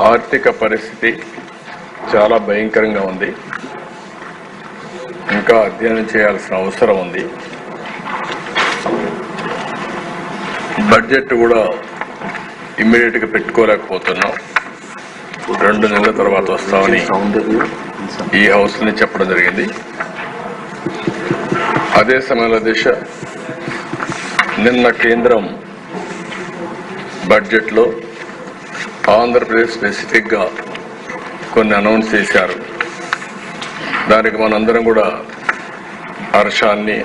ఆర్థిక పరిస్థితి చాలా భయంకరంగా ఉంది. ఇంకా అధ్యయనం చేయాల్సిన అవసరం ఉంది. బడ్జెట్ కూడా ఇమ్మీడియట్గా పెట్టుకోలేకపోతున్నాం. 2 నెలల తర్వాత వస్తామని ఈ హౌస్ని చెప్పడం జరిగింది. అదే సమయంలో నిన్న కేంద్రం బడ్జెట్లో ఆంధ్రప్రదేశ్ స్పెసిఫిక్గా కొన్ని అనౌన్స్ చేశారు. దానికి మనందరం కూడా హర్షాన్ని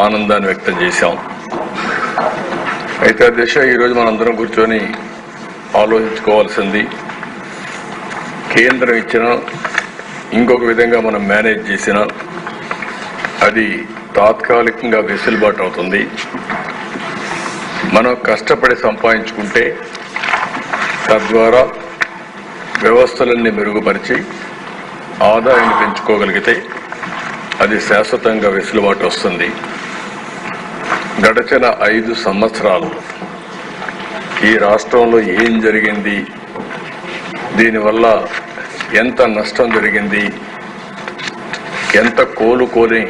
ఆనందాన్ని వ్యక్తం చేశాం. అయితే ఈరోజు మనందరం కూర్చొని ఆలోచించుకోవాల్సింది, కేంద్రం ఇచ్చిన ఇంకొక విధంగా మనం మేనేజ్ చేసిన అది తాత్కాలికంగా వెసులుబాటు అవుతుంది. మనం కష్టపడి సంపాదించుకుంటే తద్వారా వ్యవస్థలన్నీ మెరుగుపరిచి ఆదాయాన్ని పెంచుకోగలిగితే అది శాశ్వతంగా వెసులుబాటు వస్తుంది. గడిచిన 5 సంవత్సరాలు ఈ రాష్ట్రంలో ఏం జరిగింది, దీనివల్ల ఎంత నష్టం జరిగింది, ఎంత కోలుకొని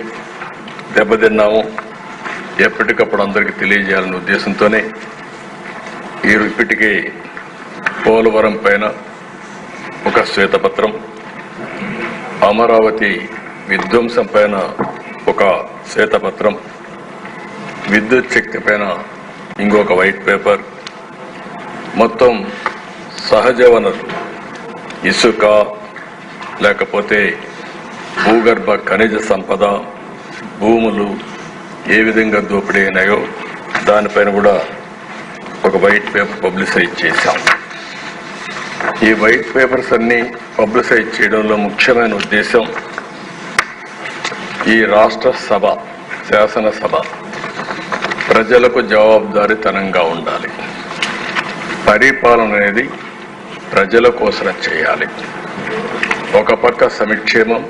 దెబ్బతిన్నామో ఎప్పటికప్పుడు అందరికీ తెలియజేయాలనే ఉద్దేశంతోనే ఇప్పటికే పోలవరం పైన ఒక శ్వేతపత్రం, అమరావతి విధ్వంసం పైన ఒక శ్వేతపత్రం, విద్యుత్ శక్తి పైన ఇంకొక వైట్ పేపర్, మొత్తం సహజ వనరులు ఇసుక లేకపోతే భూగర్భ ఖనిజ సంపద, భూములు ఏ విధంగా దోపిడీ అయినాయో దానిపైన కూడా ఒక వైట్ పేపర్ పబ్లిసైజ్ చేశాం. ఈ వైట్ పేపర్స్ అన్ని పబ్లిసైజ్ చేయడంలో ముఖ్యమైన ఉద్దేశం ఈ రాష్ట్ర సభ, శాసనసభ ప్రజలకు జవాబుదారీతనంగా ఉండాలి. పరిపాలన అనేది ప్రజల కోసం చేయాలి. ఒక పక్క సంక్షేమం,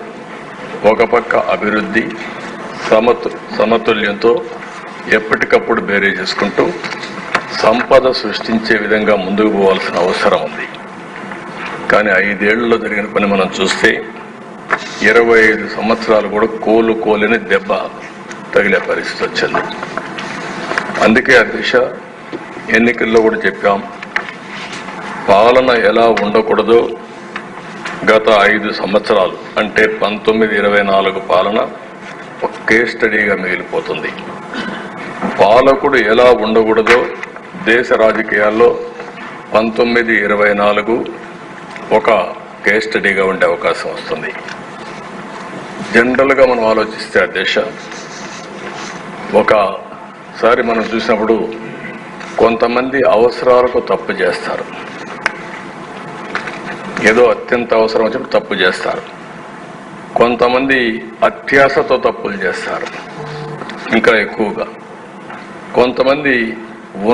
ఒక పక్క అభివృద్ధి సమతుల్యంతో ఎప్పటికప్పుడు బేరీ చేసుకుంటూ సంపద సృష్టించే విధంగా ముందుకు పోవాల్సిన అవసరం ఉంది. కానీ 5 ఏళ్లలో జరిగిన పని మనం చూస్తే 25 సంవత్సరాలు కూడా కోలుకోలేని దెబ్బ తగిలే పరిస్థితి వచ్చింది. అందుకే ఎన్నికల్లో కూడా చెప్పాం, పాలన ఎలా ఉండకూడదో గత 5 సంవత్సరాలు అంటే 1924 పాలన ఒక కేస్ స్టడీగా మిగిలిపోతుంది. పాలకుడు ఎలా ఉండకూడదో దేశ రాజకీయాల్లో 1924 ఒక కేస్ స్టడీగా ఉండే అవకాశం వస్తుంది. జనరల్గా మనం ఆలోచిస్తే ఒకసారి మనం చూసినప్పుడు కొంతమంది అవసరాలకు తప్పు చేస్తారు, ఏదో అత్యంత అవసరం వచ్చినప్పుడు తప్పు చేస్తారు. కొంతమంది అత్యాశతో తప్పులు చేస్తారు, ఇంకా ఎక్కువగా. కొంతమంది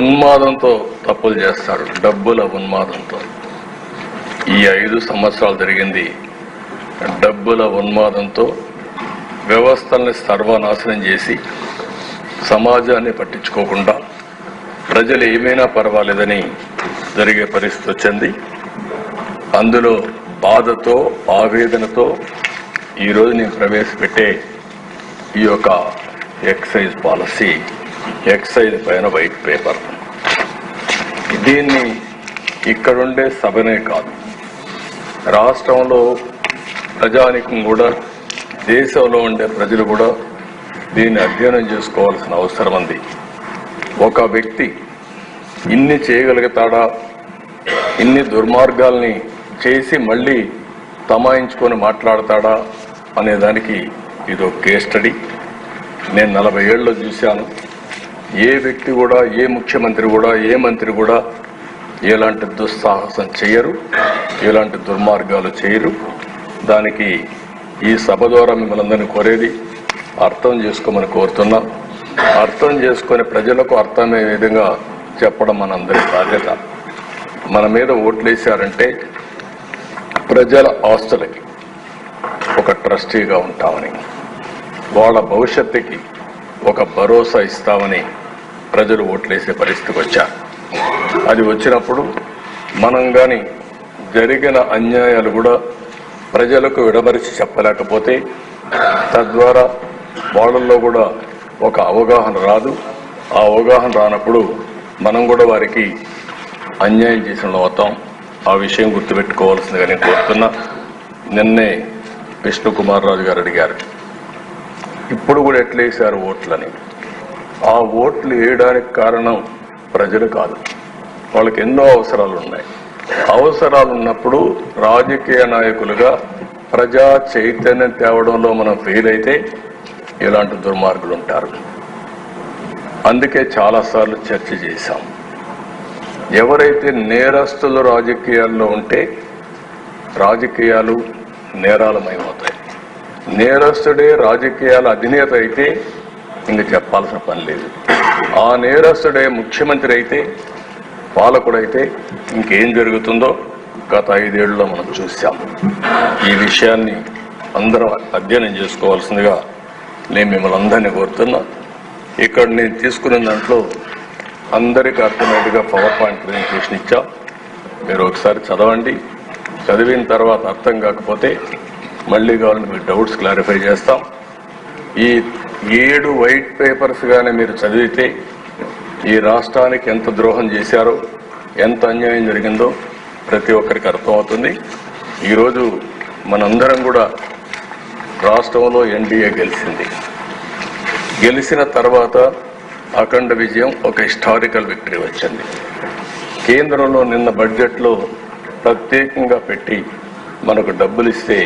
ఉన్మాదంతో తప్పులు చేస్తారు, డబ్బుల ఉన్మాదంతో. ఈ 5 సంవత్సరాలు జరిగింది డబ్బుల ఉన్మాదంతో వ్యవస్థల్ని సర్వనాశనం చేసి సమాజాన్ని పట్టించుకోకుండా ప్రజలు ఏమైనా పర్వాలేదని జరిగే పరిస్థితి వచ్చింది. అందులో బాధతో, ఆవేదనతో ఈరోజు నేను ప్రవేశపెట్టే ఈ యొక్క ఎక్సైజ్ పాలసీ, ఎక్సైజ్ పైన వైట్ పేపర్. దీన్ని ఇక్కడుండే సభనే కాదు, రాష్ట్రంలో ప్రజానికం కూడా, దేశంలో ఉండే ప్రజలు కూడా దీన్ని అధ్యయనం చేసుకోవాల్సిన అవసరం ఉంది. ఒక వ్యక్తి ఇన్ని చేయగలుగుతాడా, ఇన్ని దుర్మార్గాల్ని చేసి మళ్ళీ తమాయించుకొని మాట్లాడతాడా అనేదానికి ఇదో కేస్ స్టడీ. నేను 40 ఏళ్ళలో చూశాను. ఏ వ్యక్తి కూడా, ఏ ముఖ్యమంత్రి కూడా, ఏ మంత్రి కూడా ఎలాంటి దుస్సాహసం చేయరు, ఎలాంటి దుర్మార్గాలు చేయరు. దానికి ఈ సభ ద్వారా మిమ్మల్ని అందరినీ కోరేది అర్థం చేసుకోమని కోరుతున్నాం. అర్థం చేసుకునే ప్రజలకు అర్థమయ్యే విధంగా చెప్పడం మనందరి బాధ్యత. మన మీద ఓట్లేశారంటే ప్రజల ఆస్తులకి ఒక ట్రస్టీగా ఉంటామని, వాళ్ళ భవిష్యత్తుకి ఒక భరోసా ఇస్తామని ప్రజలు ఓట్లేసే పరిస్థితికి వచ్చారు. అది వచ్చినప్పుడు మనం కానీ జరిగిన అన్యాయాలు కూడా ప్రజలకు విడమరిచి చెప్పలేకపోతే తద్వారా వాళ్ళల్లో కూడా ఒక అవగాహన రాదు. ఆ అవగాహన రానప్పుడు మనం కూడా వారికి అన్యాయం చేసిన అవుతాం. ఆ విషయం గుర్తుపెట్టుకోవాల్సిందిగా నేను కోరుతున్నా. నిన్నే విష్ణుకుమార్ రాజు గారు అడిగారు, ఇప్పుడు కూడా ఎట్లా వేశారు ఓట్లని. ఆ ఓట్లు వేయడానికి కారణం ప్రజలు కాదు, వాళ్ళకి ఎన్నో అవసరాలు ఉన్నాయి. అవసరాలు ఉన్నప్పుడు రాజకీయ నాయకులుగా ప్రజా చైతన్యం తేవడంలో మనం ఫెయిల్ అయితే ఇలాంటి దుర్మార్గులు ఉంటారు. అందుకే చాలాసార్లు చర్చ చేశాం. ఎవరైతే నేరస్తులు రాజకీయాల్లో ఉంటే రాజకీయాలు నేరాలమయమవుతాయి. నేరస్తుడే రాజకీయాల అధినేత అయితే ఇంక చెప్పాల్సిన పని లేదు. ఆ నేరస్తుడే ముఖ్యమంత్రి అయితే, పాలకుడైతే ఇంకేం జరుగుతుందో గత 5 ఏళ్లలో మనం చూసాం. ఈ విషయాన్ని అందరం అధ్యయనం చేసుకోవాల్సిందిగా నేను మిమ్మల్ని అందరినీ కోరుతున్నా. ఇక్కడ నేను తీసుకున్న దాంట్లో అందరికీ అర్థమయ్యేట్టుగా పవర్ పాయింట్ ప్రెజెంటేషన్ ఇచ్చా. మీరు ఒకసారి చదవండి. చదివిన తర్వాత అర్థం కాకపోతే మళ్ళీ కావాలని మీరు డౌట్స్ క్లారిఫై చేస్తాం. ఈ 7 వైట్ పేపర్స్ గానే మీరు చదివితే ఈ రాష్ట్రానికి ఎంత ద్రోహం చేశారో, ఎంత అన్యాయం జరిగిందో ప్రతి ఒక్కరికి అర్థమవుతుంది. ఈరోజు మనందరం కూడా రాష్ట్రంలో ఎన్డీఏ గెలిచింది. గెలిచిన తర్వాత అఖండ విజయం, ఒక హిస్టారికల్ విక్టరీ వచ్చింది. కేంద్రంలో నిన్న బడ్జెట్లో ప్రత్యేకంగా పెట్టి మనకు డబ్బులు ఇస్తే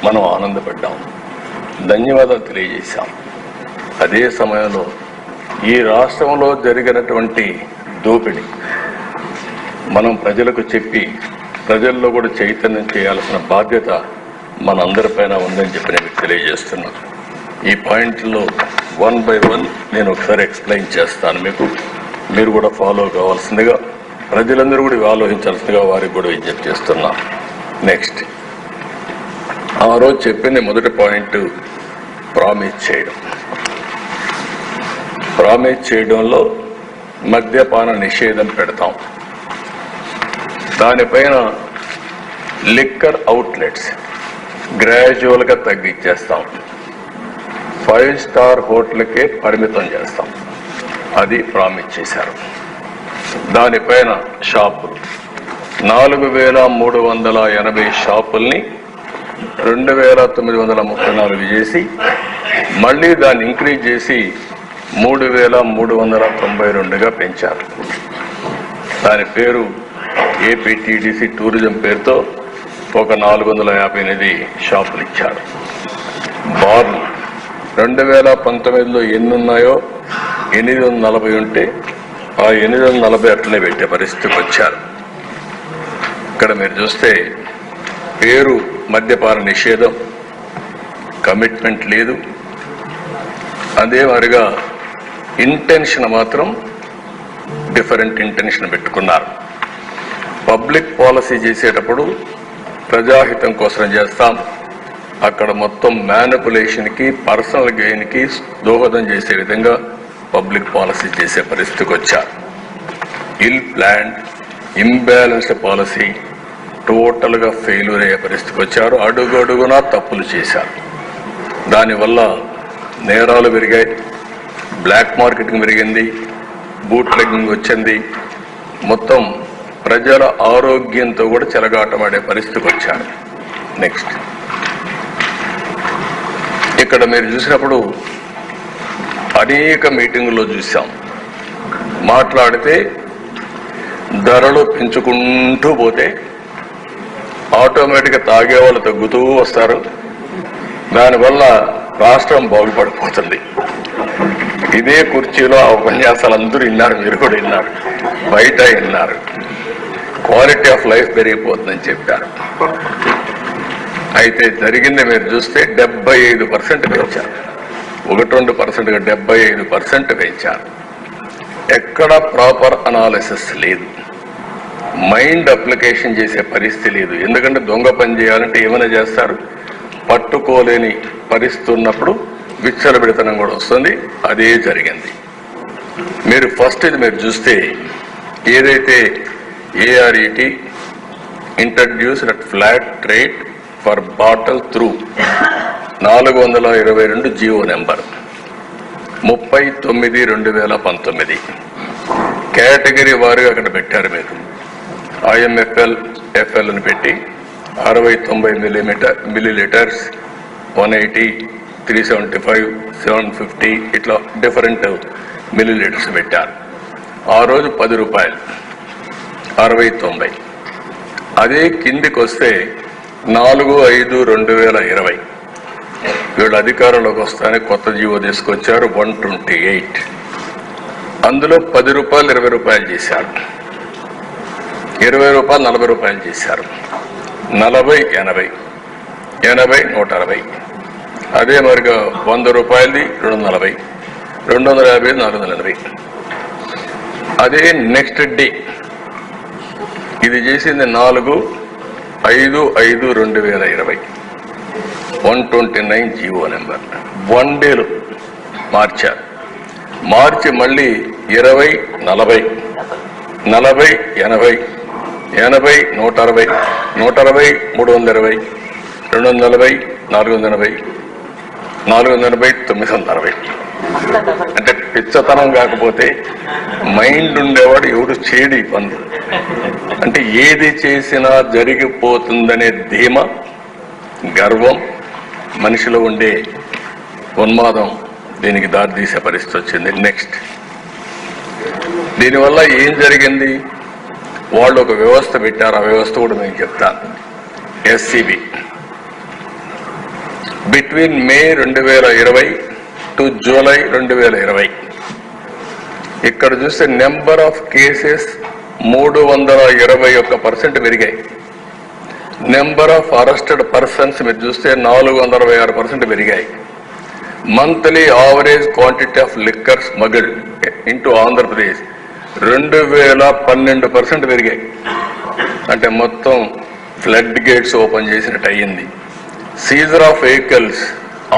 మనం ఆనందపడ్డాం, ధన్యవాదాలు తెలియజేశాం. అదే సమయంలో ఈ రాష్ట్రంలో జరిగినటువంటి దోపిడీ మనం ప్రజలకు చెప్పి ప్రజల్లో కూడా చైతన్యం చేయాల్సిన బాధ్యత మనందరిపైన ఉందని చెప్పి నేను తెలియజేస్తున్నాను. ఈ పాయింట్లో 1 by 1 నేను ఒకసారి ఎక్స్ప్లెయిన్ చేస్తాను మీకు. మీరు కూడా ఫాలో కావాల్సిందిగా, ప్రజలందరూ కూడా ఆలోచించాల్సిందిగా వారికి కూడా విజ్ఞప్తి చేస్తున్నాం. నెక్స్ట్, ఆ రోజు చెప్పింది మొదటి పాయింట్ ప్రామిస్ చేయడం. ప్రామిస్ చేయడంలో మద్యపాన నిషేధం పెడతాం. దానిపైన లిక్కర్ అవుట్లెట్స్ గ్రాడ్యువల్గా తగ్గించేస్తాం. 5 స్టార్ హోటల్కే పరిమితం చేస్తాం. అది ప్రామిస్ చేశారు. దానిపైన షాపులు 4,380 షాపుల్ని 2,934 చేసి మళ్ళీ దాన్ని ఇంక్రీజ్ చేసి 3,392గా పెంచారు. దాని పేరు ఏపీటీడీసీ టూరిజం పేరుతో ఒక 458 షాపులు ఇచ్చారు. బార్లు 2019లో ఎన్ని ఉన్నాయో 840 ఉంటే ఆ 840 అట్లనే పెట్టే పరిస్థితికి వచ్చారు. ఇక్కడ మీరు చూస్తే పేరు మద్యపాన నిషేధం, కమిట్మెంట్ లేదు. అదే మరిగా ఇంటెన్షన్ మాత్రం డిఫరెంట్ ఇంటెన్షన్ పెట్టుకున్నారు. పబ్లిక్ పాలసీ చేసేటప్పుడు ప్రజాహితం కోసం చేస్తాం. అక్కడ మొత్తం మ్యానిపులేషన్కి, పర్సనల్ గెయిన్కి దోహదం చేసే విధంగా పబ్లిక్ పాలసీ చేసే పరిస్థితికి వచ్చారు. ఇల్ ప్లాన్డ్, ఇంబ్యాలెన్స్డ్ పాలసీ టోటల్గా ఫెయిల్యూర్ అయ్యే పరిస్థితికి వచ్చారు. అడుగడుగునా తప్పులు చేశారు. దానివల్ల నేరాలు పెరిగాయి, బ్లాక్ మార్కెటింగ్ పెరిగింది, బూట్ లెగ్గింగ్ వచ్చింది. మొత్తం ప్రజల ఆరోగ్యంతో కూడా చెలగాటమాడే పరిస్థితికి వచ్చారు. నెక్స్ట్, ఇక్కడ మీరు చూసినప్పుడు అనేక మీటింగుల్లో చూసాం. మాట్లాడితే ధరలు పెంచుకుంటూ పోతే ఆటోమేటిక్గా తాగే వాళ్ళు తగ్గుతూ వస్తారు. దానివల్ల రాష్ట్రం బాగుపడిపోతుంది. ఇదే కుర్చీలో ఆ ఉపన్యాసాలు అందరూ విన్నారు, మీరు కూడా విన్నారు, బయట విన్నారు. క్వాలిటీ ఆఫ్ లైఫ్ పెరిగిపోతుందని చెప్పారు. అయితే జరిగింది మీరు చూస్తే 75% పెంచారు. 1-2%గా 75% పెంచారు. ఎక్కడ ప్రాపర్ అనాలిసిస్ లేదు, మైండ్ అప్లికేషన్ చేసే పరిస్థితి లేదు. ఎందుకంటే దొంగ పని చేయాలంటే ఏమైనా చేస్తారు, పట్టుకోలేని పరిస్థితి ఉన్నప్పుడు విచ్చలబిడితనం కూడా వస్తుంది. అదే జరిగింది. మీరు ఫస్ట్ ఇది మీరు చూస్తే ఏదైతే ఏఆర్ఈటీ introduced at flat rate for bottle through 422 GO number 30/9/2019 category వారుగా అక్కడ పెట్టారు. మీరు IMFL FL అని పెట్టి 60-90 మిల్లీలీటర్స్ 180 375 750 ఇట్లా డిఫరెంట్ మిల్లీలీటర్స్ పెట్టారు. ఆ రోజు 10 రూపాయలు 60-90. అదే కిందికి వస్తే 4/5/2020 వీళ్ళు అధికారంలోకి వస్తానే కొత్త జీవో తీసుకొచ్చారు 128. అందులో 10 రూపాయలు 20 రూపాయలు చేశారు, 20 రూపాయలు 40 రూపాయలు చేశారు, 40-80, 80-160. అదే మరిగా 100 రూపాయలది 240, 250 480. అదే నెక్స్ట్ డే ఇది చేసింది 4/5/2020 129 జీవో నెంబర్. 1 డేలో మార్చారు. మార్చి మళ్ళీ 20-40, 40-80, 80-160, 160-320, 240 480, 480-960. అంటే పిచ్చతనం కాకపోతే మైండ్ ఉండేవాడు ఎవడు చేడి పనులు. అంటే ఏది చేసినా జరిగిపోతుందనే ధీమ, గర్వం, మనిషిలో ఉండే ఉన్మాదం దీనికి దారితీసే పరిస్థితి వచ్చింది. నెక్స్ట్ దీనివల్ల ఏం జరిగింది? వాళ్ళు ఒక వ్యవస్థ పెట్టారు. ఆ వ్యవస్థ కూడా నేను చెప్తాను. SCB between May 2020 to July 2020 ఇక్కడ చూస్తే నెంబర్ ఆఫ్ కేసెస్ 321% పెరిగాయి. నెంబర్ ఆఫ్ అరెస్టెడ్ పర్సన్స్ మీరు చూస్తే 426% పెరిగాయి. Monthly average quantity of liquor smuggled into Andhra Pradesh 2012% పెరిగాయి. అంటే మొత్తం ఫ్లడ్ గేట్స్ ఓపెన్ చేసినట్టు అయ్యింది. సీజర్ ఆఫ్ వెహికల్స్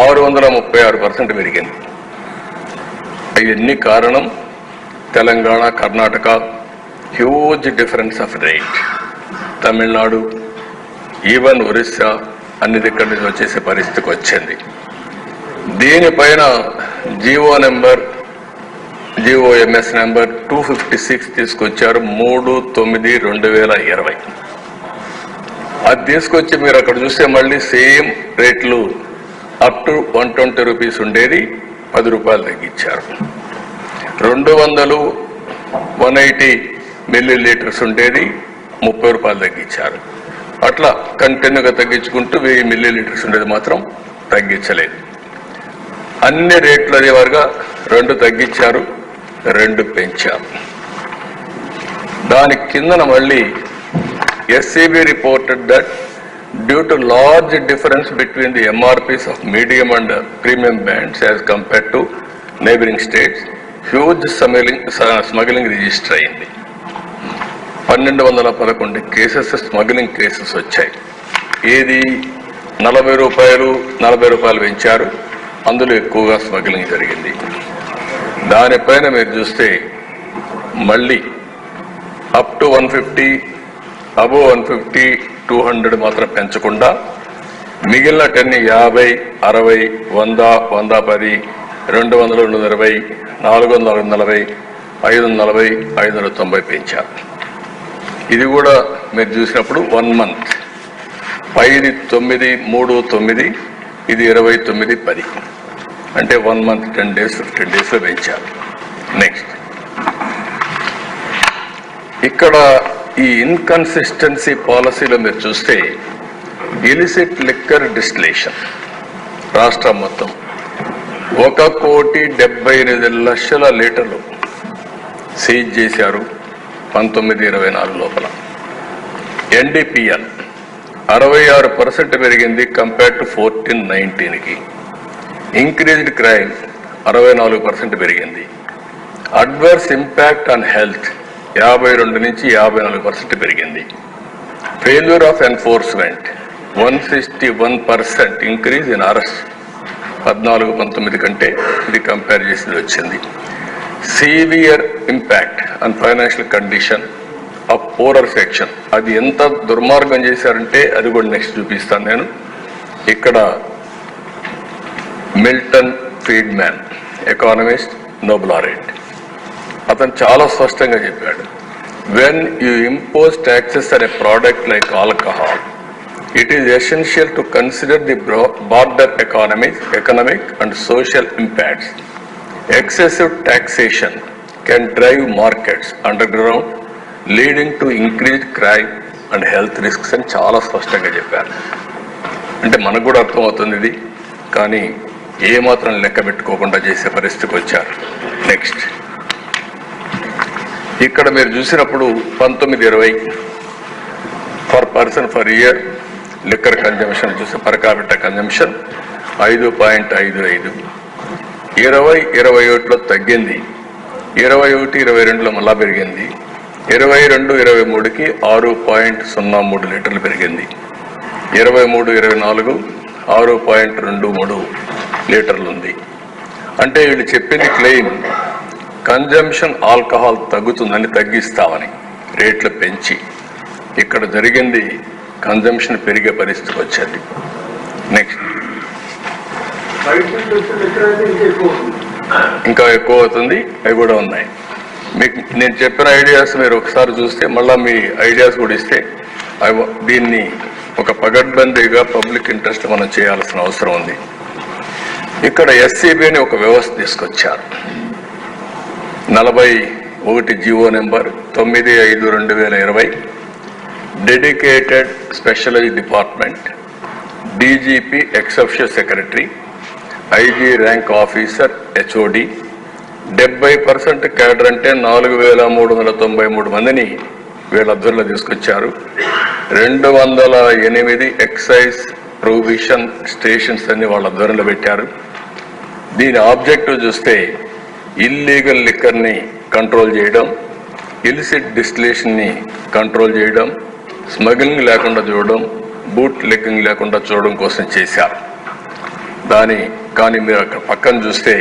636% పెరిగింది. ఇవన్నీ కారణం Telangana, Karnataka huge difference of rate. Tamil Nadu, even Orissa అన్ని దగ్గర నుంచి వచ్చేసే పరిస్థితికి వచ్చింది. దీనిపైన GOMS నెంబర్ 256 తీసుకొచ్చారు 3/9/2020. అది తీసుకొచ్చి మీరు అక్కడ చూస్తే మళ్ళీ సేమ్ రేట్లు అప్ టు 120 రూపీస్ ఉండేది 10 రూపాయలు తగ్గించారు. 200 180 మిల్లీలీటర్స్ ఉండేది 30 రూపాయలు తగ్గించారు. అట్లా కంటిన్యూగా తగ్గించుకుంటూ 1000 మిల్లీలీటర్స్ ఉండేది మాత్రం తగ్గించలేదు. అన్ని రేట్లు అదే వారుగా 2 తగ్గించారు, 2 పెంచారు. దాని కిందన మళ్ళీ SCB reported that due to large difference between the MRPs of medium and premium bands as compared to neighboring states, huge smuggling register అయింది. 1211 కేసెస్ స్మగ్లింగ్ కేసెస్ వచ్చాయి. ఏది 40 రూపాయలు 40 రూపాయలు పెంచారు, అందులో ఎక్కువగా స్మగ్లింగ్ జరిగింది. దానిపైన మీరు చూస్తే మళ్ళీ అప్ టు 150, అబోవ్ 150, 200 మాత్రం పెంచకుండా మిగిలిన 10 50, 60, 100, 110, 200, 220, 400, 440, 540, 590 పెంచారు. ఇది కూడా మీరు చూసినప్పుడు 1 మంత్ 10, 9, 3, 9, ఇది 29, 10 అంటే 1 మంత్ 10 days 15 days లో పెంచారు. నెక్స్ట్ ఇక్కడ ఈ ఇన్కన్సిస్టెన్సీ పాలసీలో మీరు చూస్తే ఇలిసిట్ లిక్కర్ డిస్టిలేషన్ రాష్ట్రం మొత్తం 1,78,00,000 లీటర్లు సీజ్ చేశారు 1924 లోపల. NDPL 66% పెరిగింది కంపేర్ టు 14-19కి. ఇంక్రీజ్డ్ క్రైమ్ 64% పెరిగింది. అడ్వర్స్ ఇంపాక్ట్ ఆన్ హెల్త్ 52 నుంచి 54% పెరిగింది. Failure of enforcement 161% increase in arrest 14-19 కంటే ఇది కంపేర్ చేసి వచ్చింది. Severe impact on financial condition ఆ పూరర్ సెక్షన్. అది ఎంత దుర్మార్గం చేశారంటే అది కూడా నెక్స్ట్ చూపిస్తాను నేను. ఇక్కడ Milton Friedman, economist, Nobel laureate, అతను చాలా స్పష్టంగా చెప్పాడు, when you impose taxes on a product like alcohol, it is essential to consider the broader economic and social impacts. Excessive taxation can drive markets underground, leading to increased crime and health risks అని చాలా స్పష్టంగా చెప్పారు. అంటే మనకు కూడా అర్థమవుతుంది ఇది, కానీ ఏమాత్రం లెక్క పెట్టుకోకుండా చేసే పరిస్థితికి వచ్చారు. నెక్స్ట్ ఇక్కడ మీరు చూసినప్పుడు 1920 for person for year liquor consumption చూసి పర్ క్యాపిటల్ కన్జంప్షన్ 5.55, 2021లో తగ్గింది, 21-22లో మళ్ళా పెరిగింది, 22-23కి 6.03 లీటర్లు పెరిగింది, 23-24 6.23 లీటర్లు ఉంది. అంటే వీళ్ళు చెప్పింది క్లెయిమ్ కన్జంప్షన్ ఆల్కహాల్ తగ్గుతుందని, తగ్గిస్తామని రేట్లు పెంచి, ఇక్కడ జరిగింది కన్జంప్షన్ పెరిగే పరిస్థితికి వచ్చేది. నెక్స్ట్ ఇంకా ఎక్కువ అవుతుంది, అవి కూడా ఉన్నాయి. మీకు నేను చెప్పిన ఐడియాస్ మీరు ఒకసారి చూస్తే మళ్ళీ మీ ఐడియాస్ కూడా ఇస్తే దీన్ని ఒక పగడ్బందీగా పబ్లిక్ ఇంట్రెస్ట్ మనం చేయాల్సిన అవసరం ఉంది. ఇక్కడ ఎస్సీబీ అని ఒక వ్యవస్థ తీసుకొచ్చారు. 41 GO number 95/2020, dedicated specialized department, DGP exceptional secretary, IG rank officer, HOD, 70% cadre అంటే 4393 మందిని వీళ్ళ అధ్వర్యంలో తీసుకొచ్చారు. 208 ఎక్సైజ్ ప్రొహిబిషన్ స్టేషన్స్ అన్ని వాళ్ళ అధ్వర్యంలో పెట్టారు. దీని ఆబ్జెక్టివ్ చూస్తే ఇల్లీగల్ లిక్కర్ని కంట్రోల్ చేయడం, ఇలిసిట్ డిస్టిలేషన్ని కంట్రోల్ చేయడం, స్మగ్లింగ్ లేకుండా చూడడం, బూట్ లెగ్గింగ్ లేకుండా చూడడం కోసం చేశారు. కానీ మీరు అక్కడ పక్కన చూస్తే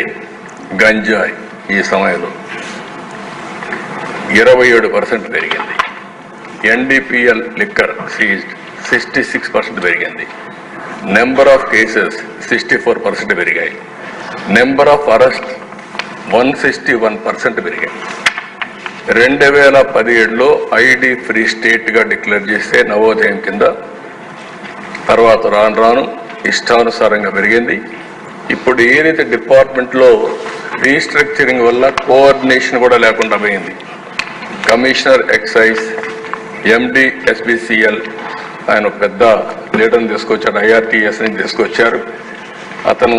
గంజాయి ఈ సమయంలో 27% పెరిగింది, ఎన్డీపీఎల్ లిక్కర్ సీజ్డ్ 66% పెరిగింది, నెంబర్ ఆఫ్ కేసెస్ 64% పెరిగాయి, నెంబర్ ఆఫ్ అరెస్ట్ 161% పెరిగాయి. 2017లో ఐడి ఫ్రీ స్టేట్గా డిక్లేర్ చేస్తే నవోదయం కింద, తర్వాత రాను రాను ఇష్టానుసారంగా పెరిగింది. ఇప్పుడు ఏదైతే డిపార్ట్మెంట్లో రీస్ట్రక్చరింగ్ వల్ల కోఆర్డినేషన్ కూడా లేకుండా పోయింది. కమిషనర్ ఎక్సైజ్, ఎండి ఎస్బిసిఎల్ ఆయన పెద్ద లీడర్ని తీసుకొచ్చాడు, ఐఆర్టీఎస్ ని తీసుకొచ్చారు. అతను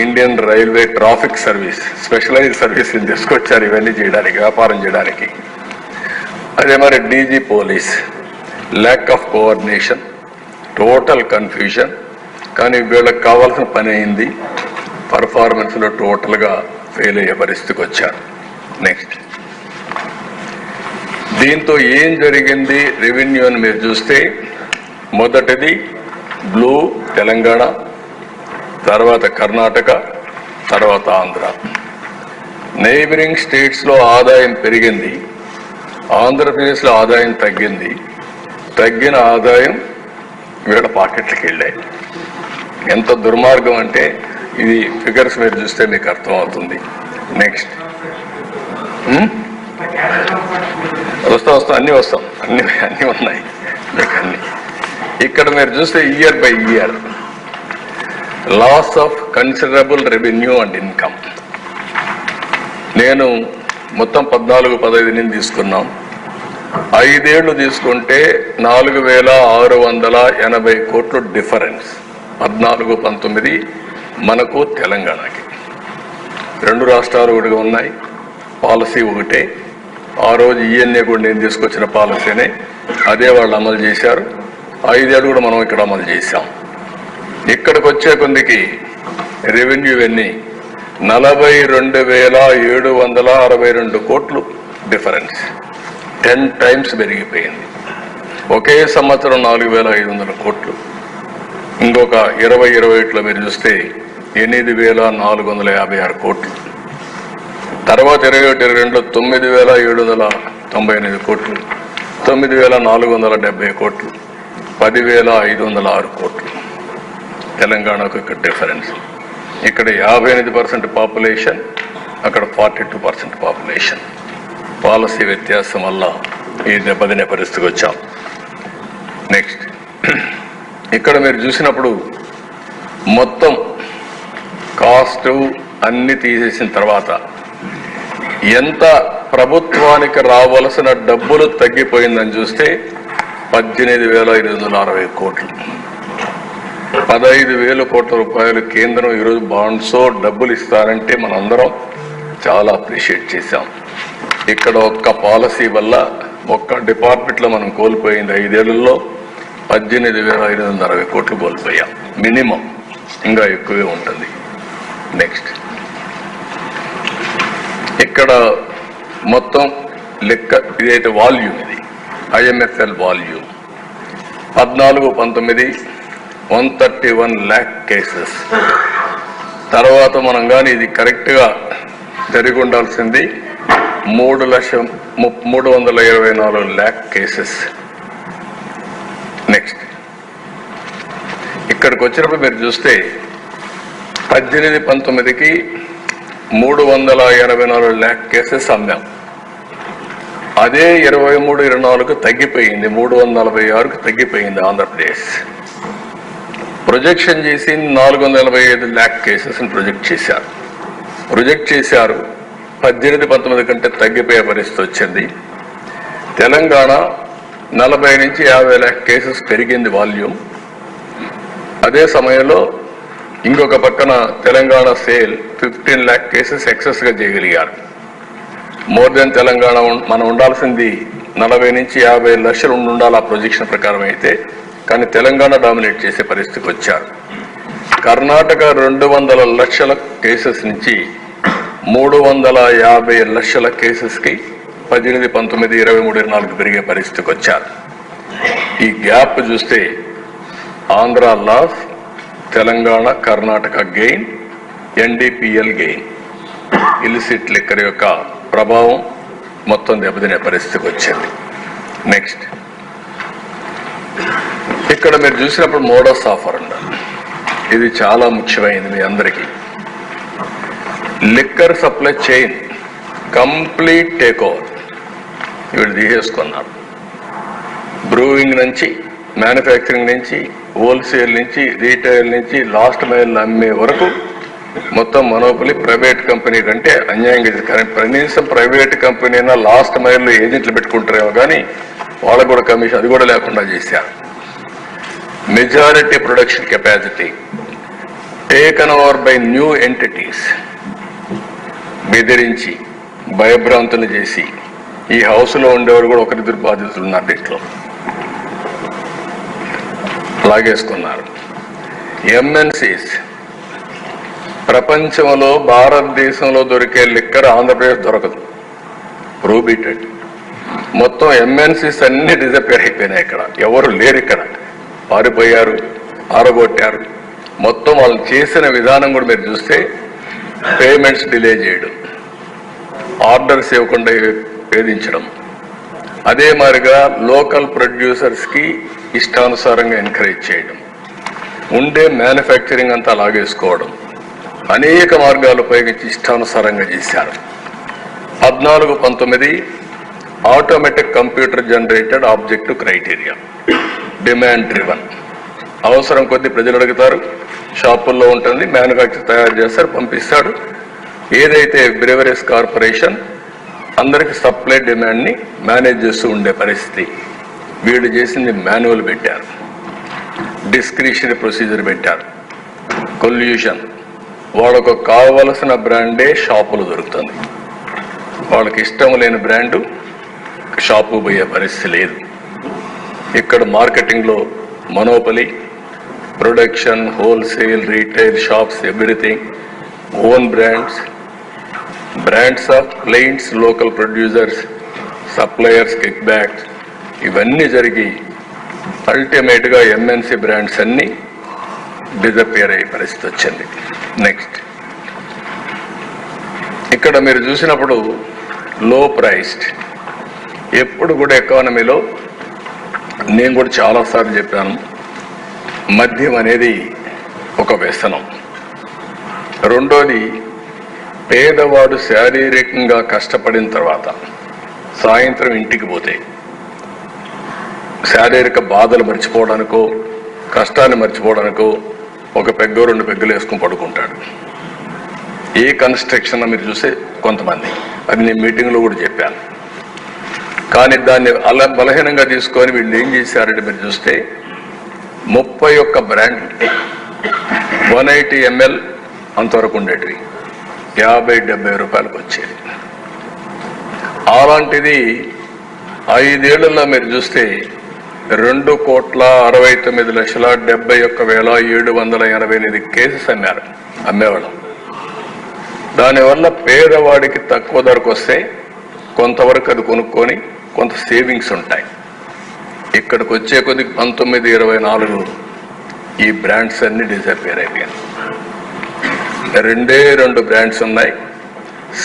Indian railway traffic service, specialised service తీసుకొచ్చారు ఇవన్నీ చేయడానికి, వ్యాపారం చేయడానికి. అదే మరి DG police, lack of coordination, total confusion. కానీ వీళ్ళకి కావాల్సిన పని అయింది, పర్ఫార్మెన్స్లో టోటల్గా ఫెయిల్ అయ్యే పరిస్థితికి వచ్చారు. నెక్స్ట్ దీంతో ఏం జరిగింది రెవెన్యూ అని మీరు చూస్తే, మొదటిది బ్లూ తెలంగాణ, తర్వాత కర్ణాటక, తర్వాత ఆంధ్ర. నైబరింగ్ స్టేట్స్లో ఆదాయం పెరిగింది, ఆంధ్రప్రదేశ్లో ఆదాయం తగ్గింది. తగ్గిన ఆదాయం వీళ్ళ పాకెట్లకి వెళ్ళాయి. ఎంత దుర్మార్గం అంటే ఇది ఫిగర్స్ మీరు చూస్తే మీకు అర్థమవుతుంది. నెక్స్ట్ వస్తాం అన్నీ ఉన్నాయి మీకు అన్ని. ఇక్కడ మీరు చూస్తే year by year loss of considerable revenue and income. నేను మొత్తం 14-15 తీసుకున్నాం. 5 ఏళ్ళు తీసుకుంటే 4,680 కోట్లు డిఫరెన్స్. 14-19 మనకు తెలంగాణకి. 2 రాష్ట్రాలు ఒకటిగా ఉన్నాయి, పాలసీ ఒకటే. ఆ రోజు ఈఎన్ఏ కూడా నేను తీసుకొచ్చిన పాలసీనే, అదే వాళ్ళు అమలు చేశారు. 5 ఏళ్ళు కూడా మనం ఇక్కడ అమలు చేశాం. ఇక్కడికి వచ్చే కొందికి రెవెన్యూ ఎన్ని 42,762 కోట్లు డిఫరెన్స్, 10 టైమ్స్ పెరిగిపోయింది. ఒకే సంవత్సరం 4,500 కోట్లు. ఇంకొక 2021లో మీరు చూస్తే 8,456 కోట్లు. తర్వాత 21-22లో 9,700 98 కోట్లు, 9,470 కోట్లు, 10,506 కోట్లు. తెలంగాణకు ఇక్కడ డిఫరెన్స్. ఇక్కడ 58% పాపులేషన్, అక్కడ 42% పాపులేషన్. పాలసీ వ్యత్యాసం వల్ల ఈ దెబ్బతినే పరిస్థితికి వచ్చాం. నెక్స్ట్, ఇక్కడ మీరు చూసినప్పుడు మొత్తం కాస్ట్ అన్ని తీసేసిన తర్వాత ఎంత ప్రభుత్వానికి రావలసిన డబ్బులు తగ్గిపోయిందని చూస్తే 18,560 కోట్లు. 15,000 కోట్ల రూపాయలు కేంద్రం ఈరోజు బాండ్సో డబ్బులు ఇస్తారంటే మనందరం చాలా అప్రిషియేట్ చేశాం. ఇక్కడ ఒక్క పాలసీ వల్ల ఒక్క డిపార్ట్మెంట్లో మనం కోల్పోయింది 5 ఏళ్లలో 18,560 కోట్లు కోల్పోయాం. మినిమం, ఇంకా ఎక్కువే ఉంటుంది. నెక్స్ట్, ఇక్కడ మొత్తం లెక్క ఇదైతే వాల్యూమ్, ఇది IMFL వాల్యూమ్ 14-19 131 lakh కేసెస్. తర్వాత మనం కానీ ఇది కరెక్ట్గా జరిగి ఉండాల్సింది 3,324 lakh కేసెస్. నెక్స్ట్, ఇక్కడికి వచ్చినప్పుడు మీరు చూస్తే 18-19కి 384 lakh కేసెస్ అమ్మాం. అదే 23-24కు తగ్గిపోయింది, 346కు తగ్గిపోయింది ఆంధ్రప్రదేశ్. ప్రొజెక్షన్ చేసి 445 lakh కేసెస్ని ప్రొజెక్ట్ చేశారు. 18-19 కంటే తగ్గిపోయే పరిస్థితి వచ్చింది. తెలంగాణ 40 నుంచి 50 lakh కేసెస్ పెరిగింది వాల్యూమ్. అదే సమయంలో ఇంకొక పక్కన తెలంగాణ సేల్ 15 lakh కేసెస్ ఎక్సెస్గా చేయగలిగారు. మోర్ దెన్ తెలంగాణ మనం ఉండాల్సింది 40 నుంచి 50 లక్షలు ఉండాలి ఆ ప్రొజెక్షన్ ప్రకారం అయితే, కానీ తెలంగాణ డామినేట్ చేసే పరిస్థితికి వచ్చారు. కర్ణాటక 200 లక్షల కేసెస్ నుంచి 350 లక్షల కేసెస్కి 18, 19, 23, 24 పెరిగే పరిస్థితికి వచ్చారు. ఈ గ్యాప్ చూస్తే Andhra loss, Telangana, Karnataka gain, NDPL gain. Illicit liquor యొక్క ప్రభావం మొత్తం దెబ్బతినే పరిస్థితికి వచ్చింది. నెక్స్ట్, ఇక్కడ మీరు చూసినప్పుడు మోడస్ ఆఫర్ ఉండాలి. ఇది చాలా ముఖ్యమైనది మీ అందరికీ. Liquor supply chain complete take over వీళ్ళు తీసేసుకున్నారు. బ్రూయింగ్ నుంచి, మ్యానుఫ్యాక్చరింగ్ నుంచి, హోల్సేల్ నుంచి, రీటైల్ నుంచి, లాస్ట్ మైల్ అమ్మే వరకు మొత్తం మనోపలి ప్రైవేట్ కంపెనీ కంటే అన్యాయంగా. కనీసం ప్రైవేట్ కంపెనీ అయినా లాస్ట్ మైల్లో ఏజెంట్లు పెట్టుకుంటారేమో కానీ వాళ్ళకు కూడా కమిషన్ అది కూడా లేకుండా చేశారు. Majority production capacity taken over by new entities. బెదిరించి, భయభ్రాంతులు చేసి, ఈ హౌస్లో ఉండేవారు కూడా ఒకరిద్దరు బాధితులు ఉన్నారు, దీంట్లో లాగేసుకున్నారు. MNCs ప్రపంచంలో, భారతదేశంలో దొరికే లిక్కర్ ఆంధ్రప్రదేశ్ దొరకదు, ప్రూబిటెడ్. మొత్తం MNCs అన్ని డిజపేర్ అయిపోయినాయి. ఇక్కడ ఎవరు లేరు, ఇక్కడ పారిపోయారు, ఆరగొట్టారు. మొత్తం వాళ్ళు చేసిన విధానం కూడా మీరు చూస్తే పేమెంట్స్ డిలే చేయడం, ఆర్డర్స్ ఇవ్వకుండా వేధించడం, అదే మాదిరిగా లోకల్ ప్రొడ్యూసర్స్కి ఇష్టానుసారంగా ఎంకరేజ్ చేయడం, ఉండే మ్యానుఫ్యాక్చరింగ్ అంతా లాగేసుకోవడం, అనేక మార్గాలు ఉపయోగించి ఇష్టానుసారంగా చేశారు. 14-19 automatic computer generated objective criteria, demand driven. అవసరం కొద్ది ప్రజలు అడుగుతారు, షాపుల్లో ఉంటుంది, మ్యానుఫ్యాక్చర్ తయారు చేస్తారు, పంపిస్తాడు. ఏదైతే బ్రెవరీస్ కార్పొరేషన్ అందరికి సప్లై డిమాండ్ని మేనేజ్ చేస్తూ ఉండే పరిస్థితి. వీళ్ళు చేసింది మాన్యువల్ పెట్టారు, డిస్క్రిషనరీ ప్రొసీజర్ పెట్టారు, కొల్యూషన్. వాళ్ళకు కావలసిన బ్రాండే షాపులు దొరుకుతుంది, వాళ్ళకి ఇష్టం లేని బ్రాండు షాపు పోయే పరిస్థితి లేదు. ఇక్కడ మార్కెటింగ్లో monopoly, production, wholesale, retail, shops, everything, own brands, brands of clients, local producers, suppliers, kick backs, ఇవన్నీ జరిగి అల్టిమేట్గా MNC బ్రాండ్స్ అన్నీ డిజపేర్ అయ్యే పరిస్థితి వచ్చింది. నెక్స్ట్, ఇక్కడ మీరు చూసినప్పుడు లో ప్రైస్డ్ ఎప్పుడు కూడా ఎకానమీలో నేను కూడా చాలాసార్లు చెప్పాను, మద్యం అనేది ఒక వ్యసనం. రెండోది, పేదవాడు శారీరకంగా కష్టపడిన తర్వాత సాయంత్రం ఇంటికి పోతే శారీరక బాధలు మర్చిపోవడానికో కష్టాన్ని మర్చిపోవడానికో ఒక పెగ్గో 2 పెగ్గులు వేసుకుని పడుకుంటాడు. ఏ కన్స్ట్రక్షన్ మీరు చూసే కొంతమంది, అది నేను మీటింగ్లో కూడా చెప్పాను. కానీ దాన్ని అలా బలహీనంగా తీసుకొని వీళ్ళు ఏం చేశారంటే మీరు చూస్తే 31 బ్రాండ్ 180 ml అంతవరకు ఉండేటివి 50-70 రూపాయలకు వచ్చేది. అలాంటిది 5 ఏళ్లలో మీరు చూస్తే 2,69,71,788 కేసెస్ అమ్మేవాళ్ళం. దానివల్ల పేదవాడికి తక్కువ ధరకు వస్తే కొంతవరకు అది కొనుక్కొని కొంత సేవింగ్స్ ఉంటాయి. ఇక్కడికి వచ్చే కొద్దికి 1924 ఈ బ్రాండ్స్ అన్ని డిసపియర్ అయిపోయాయి. 2 బ్రాండ్స్ ఉన్నాయి.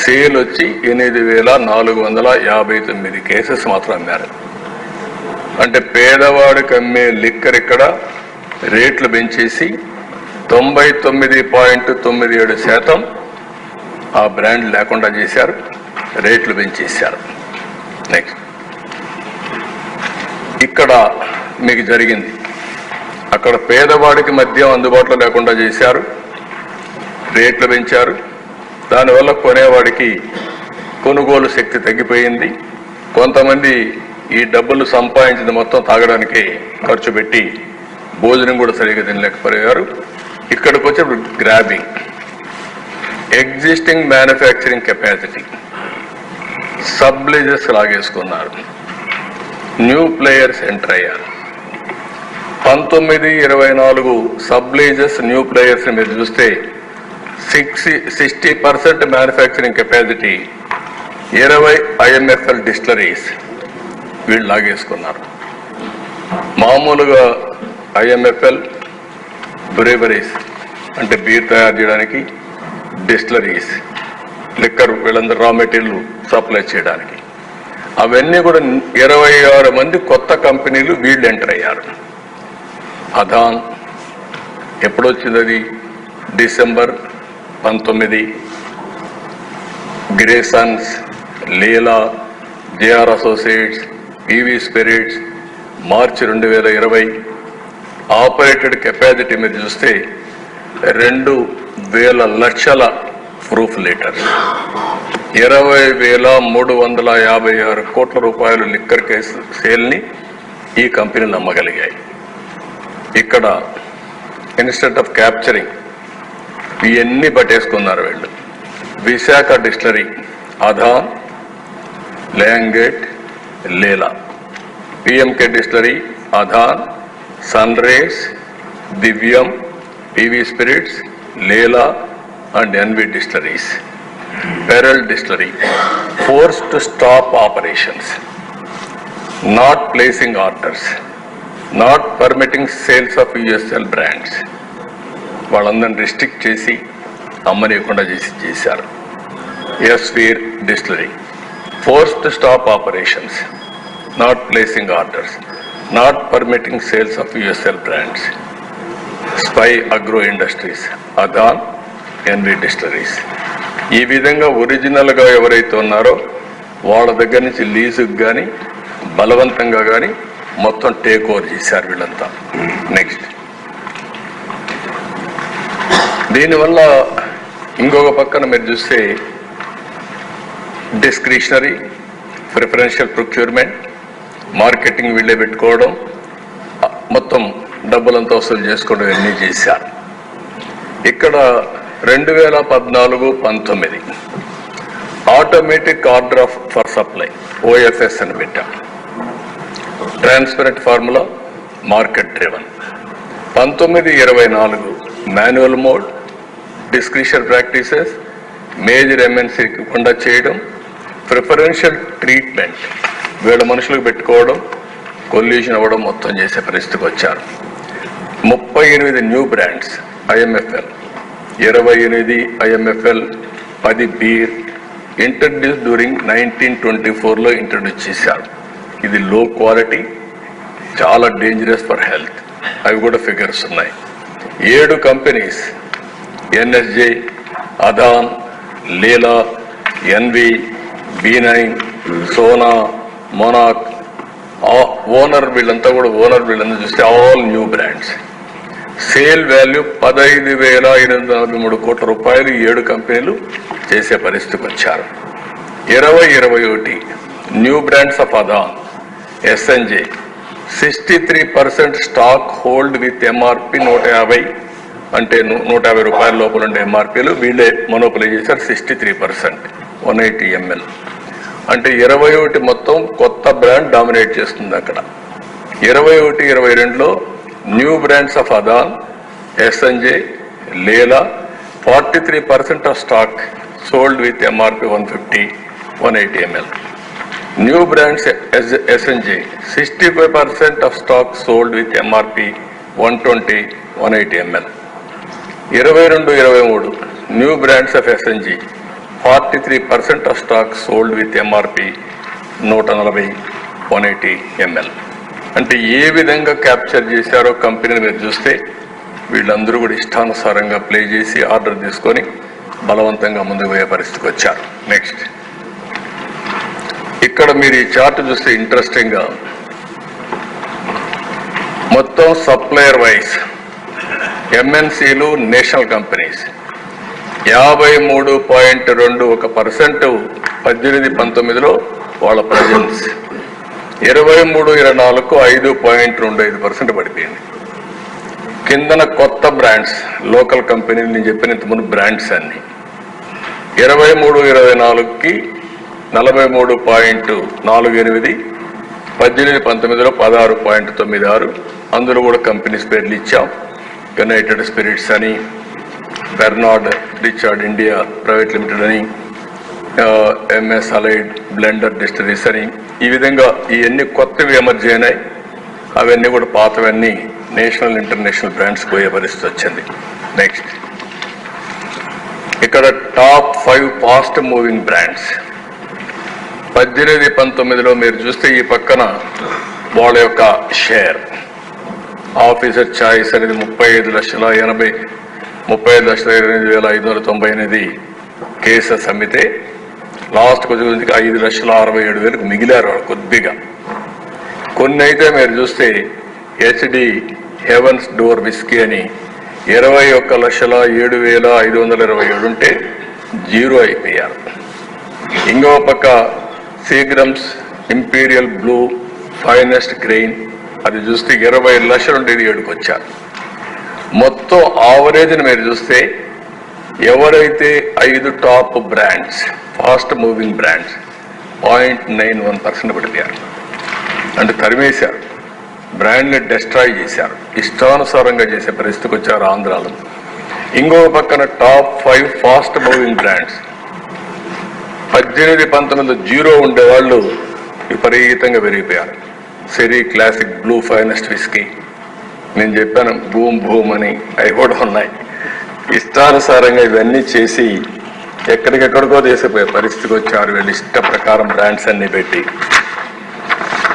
సేల్ వచ్చి 8,459 కేసెస్ మాత్రం అమ్మారు. అంటే పేదవాడికి అమ్మే లిక్కర్ ఇక్కడ రేట్లు పెంచేసి 99.97% ఆ బ్రాండ్ లేకుండా చేశారు, రేట్లు పెంచేశారు. నెక్స్ట్, ఇక్కడ మీకు జరిగింది, అక్కడ పేదవాడికి మద్యం అందుబాటులో లేకుండా చేశారు, రేట్లు పెంచారు. దానివల్ల కొనేవాడికి కొనుగోలు శక్తి తగ్గిపోయింది. కొంతమంది ఈ డబ్బులు సంపాదించింది మొత్తం తాగడానికి ఖర్చు పెట్టి భోజనం కూడా సరిగ్గా తినలేకపోయారు. ఇక్కడికి వచ్చే grabbing, existing manufacturing capacity, subleases లాగేసుకున్నారు, న్యూ ప్లేయర్స్ ఎంటర్ అయ్యారు. 1924 సబ్లీజెస్ న్యూ ప్లేయర్స్ మీరు చూస్తే 60% మ్యానుఫ్యాక్చరింగ్ కెపాసిటీ 20 IMFL డిస్టిలరీస్ వీళ్ళు లాగేసుకున్నారు. మామూలుగా IMFL బ్రేవరీస్ అంటే బీర్ తయారు చేయడానికి, డిస్టిలరీస్ లిక్కర్ వీళ్ళందరూ రా మెటీరియల్ సప్లై చేయడానికి, అవన్నీ కూడా 26 మంది కొత్త కంపెనీలు వీళ్ళు ఎంటర్ అయ్యారు. అదాన్ ఎప్పుడొచ్చింది? అది డిసెంబర్ 19. గ్రేసన్స్, లీలా, JR అసోసియేట్స్, PV స్పిరిట్స్ మార్చి 2020. ఆపరేటెడ్ కెపాసిటీ మీరు చూస్తే 2,000 లక్షల ప్రూఫ్ లీటర్స్, 20,356 కోట్ల రూపాయలు లిక్కర్ కేసు సేల్ని ఈ కంపెనీలు అమ్మగలిగాయి. ఇక్కడ ఇన్స్టెడ్ ఆఫ్ క్యాప్చరింగ్ ఇవన్నీ పట్టేసుకున్నారు వీళ్ళు. విశాఖ డిస్టిలరీ, అదాన్, ల్యాంగేట్, Leela. PMK distillery, Adan, sunrise, Divyam, PV spirits, Leela and NV distilleries. Pearl distillery forced to stop operations, not placing orders, not permitting sales of USL brands. వాళ్ళందరినీ రిస్ట్రిక్ట్ చేసి అమ్మనీయకుండా చేశారు. ఎస్వీర్ distillery forced to stop operations, not placing orders, not permitting sales of USL brands. Spy agro industries, Adan, NV distilleries. ఈ విధంగా ఒరిజినల్గా ఎవరైతే ఉన్నారో వాళ్ళ దగ్గర నుంచి లీజుకు కానీ బలవంతంగా కానీ మొత్తం టేక్ ఓవర్ చేశారు వీళ్ళంతా. నెక్స్ట్, దీనివల్ల ఇంకొక పక్కన మీరు చూస్తే డిస్క్రిషనరీ, ప్రిఫరెన్షియల్ ప్రొక్యూర్మెంట్, మార్కెటింగ్ వీళ్ళే పెట్టుకోవడం, మొత్తం డబ్బులంతా వసూలు చేసుకోవడం ఇవన్నీ చేశారు. ఇక్కడ 2014-19 automatic order for supply OFS అని పెట్టాం. Transparent formula, market driven. 19-24 manual mode, discretion practices, major MNCకి కండక్ట్ చేయడం, ప్రిఫరెన్షియల్ ట్రీట్మెంట్ వీళ్ళ మనుషులకు పెట్టుకోవడం, కొల్యూషన్ అవ్వడం మొత్తం చేసే పరిస్థితికి వచ్చారు. 38 new brands IMFL, 28 IMFL, 10 beer, introduce during 1924లో ఇంట్రడ్యూస్ చేశారు. ఇది లో క్వాలిటీ, చాలా డేంజరస్ ఫర్ హెల్త్. అవి కూడా ఫిగర్స్ ఉన్నాయి. 7 companies NSJ, Adan, Leela, NV, B9, Sona, మొనాక్, ఓనర్ వీళ్ళంతా చూస్తే all new brands. Sale value 15,843 కోట్ల రూపాయలు 7 కంపెనీలు చేసే పరిస్థితికి వచ్చారు. 2021 new brands of Adan, SNJ 63% stock hold with MRP 150, అంటే 150 రూపాయల లోపల ఉండే ఎంఆర్పీలు వీళ్ళే మొనోపలీ చేశారు. 63%, 180 ml. అంటే 21 మొత్తం కొత్త బ్రాండ్ డామినేట్ చేస్తుంది అక్కడ. 21-22లో new brands of Adan, SNJ, Leela 43% of stock sold with MRP 150, 180 ml. New brands SNJ 65% of stock sold with MRP 120, 180 ml. 22-23 new brands of SNG 43% of stock sold with MRP 140, 180 ml. అంటే ఏ విధంగా capture చేశారో కంపెనీని మీరు చూస్తే వీళ్ళందరూ కూడా ఇష్టానుసారంగా ప్లే చేసి ఆర్డర్ తీసుకొని బలవంతంగా ముందుకు పోయే పరిస్థితికి వచ్చారు. నెక్స్ట్, ఇక్కడ మీరు ఈ చార్ట్ చూస్తే ఇంట్రెస్టింగ్ గా మొత్తం సప్లయర్ వైజ్ ఎంఎన్సీలు, నేషనల్ కంపెనీస్ 53.21% 18-19లో వాళ్ళ ప్రజెన్స్. 23-24కు 5.25% పడిపోయింది. కిందన కొత్త బ్రాండ్స్, లోకల్ కంపెనీలు నేను చెప్పిన ఇంతకుముందు బ్రాండ్స్ అన్ని 23-24కి 43.48, 18-19లో 16.96. అందులో కూడా కంపెనీస్ పేర్లు ఇచ్చాం. యునైటెడ్ స్పిరిట్స్ అని, Bernard Richard India private limited అని, ఎంఎస్ అలైడ్ బ్లెండర్ డిస్టరీస్ అని. ఈ విధంగా ఇవన్నీ కొత్తవి ఎమర్జీ అయినాయి. అవన్నీ కూడా పాతవన్నీ నేషనల్, ఇంటర్నేషనల్ బ్రాండ్స్ పోయే పరిస్థితి వచ్చింది. నెక్స్ట్, ఇక్కడ టాప్ 5 ఫాస్ట్ మూవింగ్ బ్రాండ్స్ 18-19లో మీరు చూస్తే ఈ పక్కన వాళ్ళ యొక్క షేర్ ఆఫీసర్ చాయిస్ అనేది 35,28,598 కేసెస్ అమ్మితే లాస్ట్ కొంచెం 5,67,000 మిగిలారు కొద్దిగా. కొన్ని అయితే మీరు చూస్తే హెచ్డి హెవెన్స్ డోర్ విస్కీ అని 21,07,527 ఉంటే 0 అయిపోయారు. ఇంకో పక్క Seagram's imperial blue finest grain అది చూస్తే 20 లక్షలు ఉండేది 7కి వచ్చారు. మొత్తం ఆవరేజ్ని మీరు చూస్తే ఎవరైతే 5 top brands, fast moving brands 0.91% పడిపోయారు. అంటే తరిమేశారు, బ్రాండ్ని డిస్ట్రాయ్ చేశారు, ఇష్టానుసారంగా చేసే పరిస్థితికి వచ్చారు ఆంధ్రాలో. ఇంకో పక్కన టాప్ 5 ఫాస్ట్ మూవింగ్ బ్రాండ్స్ 18-19లో 0 ఉండేవాళ్ళు విపరీతంగా పెరిగిపోయారు. సెరీ క్లాసిక్ బ్లూ ఫైనెస్ట్ విస్కీ, నేను చెప్పాను బూమ్ బూమ్ అని, అవి కూడా ఉన్నాయి. ఇష్టానుసారంగా ఇవన్నీ చేసి ఎక్కడికెక్కడికో చేసిపోయే పరిస్థితికి వచ్చారు వీళ్ళు ఇష్ట ప్రకారం బ్రాండ్స్ అన్ని పెట్టి.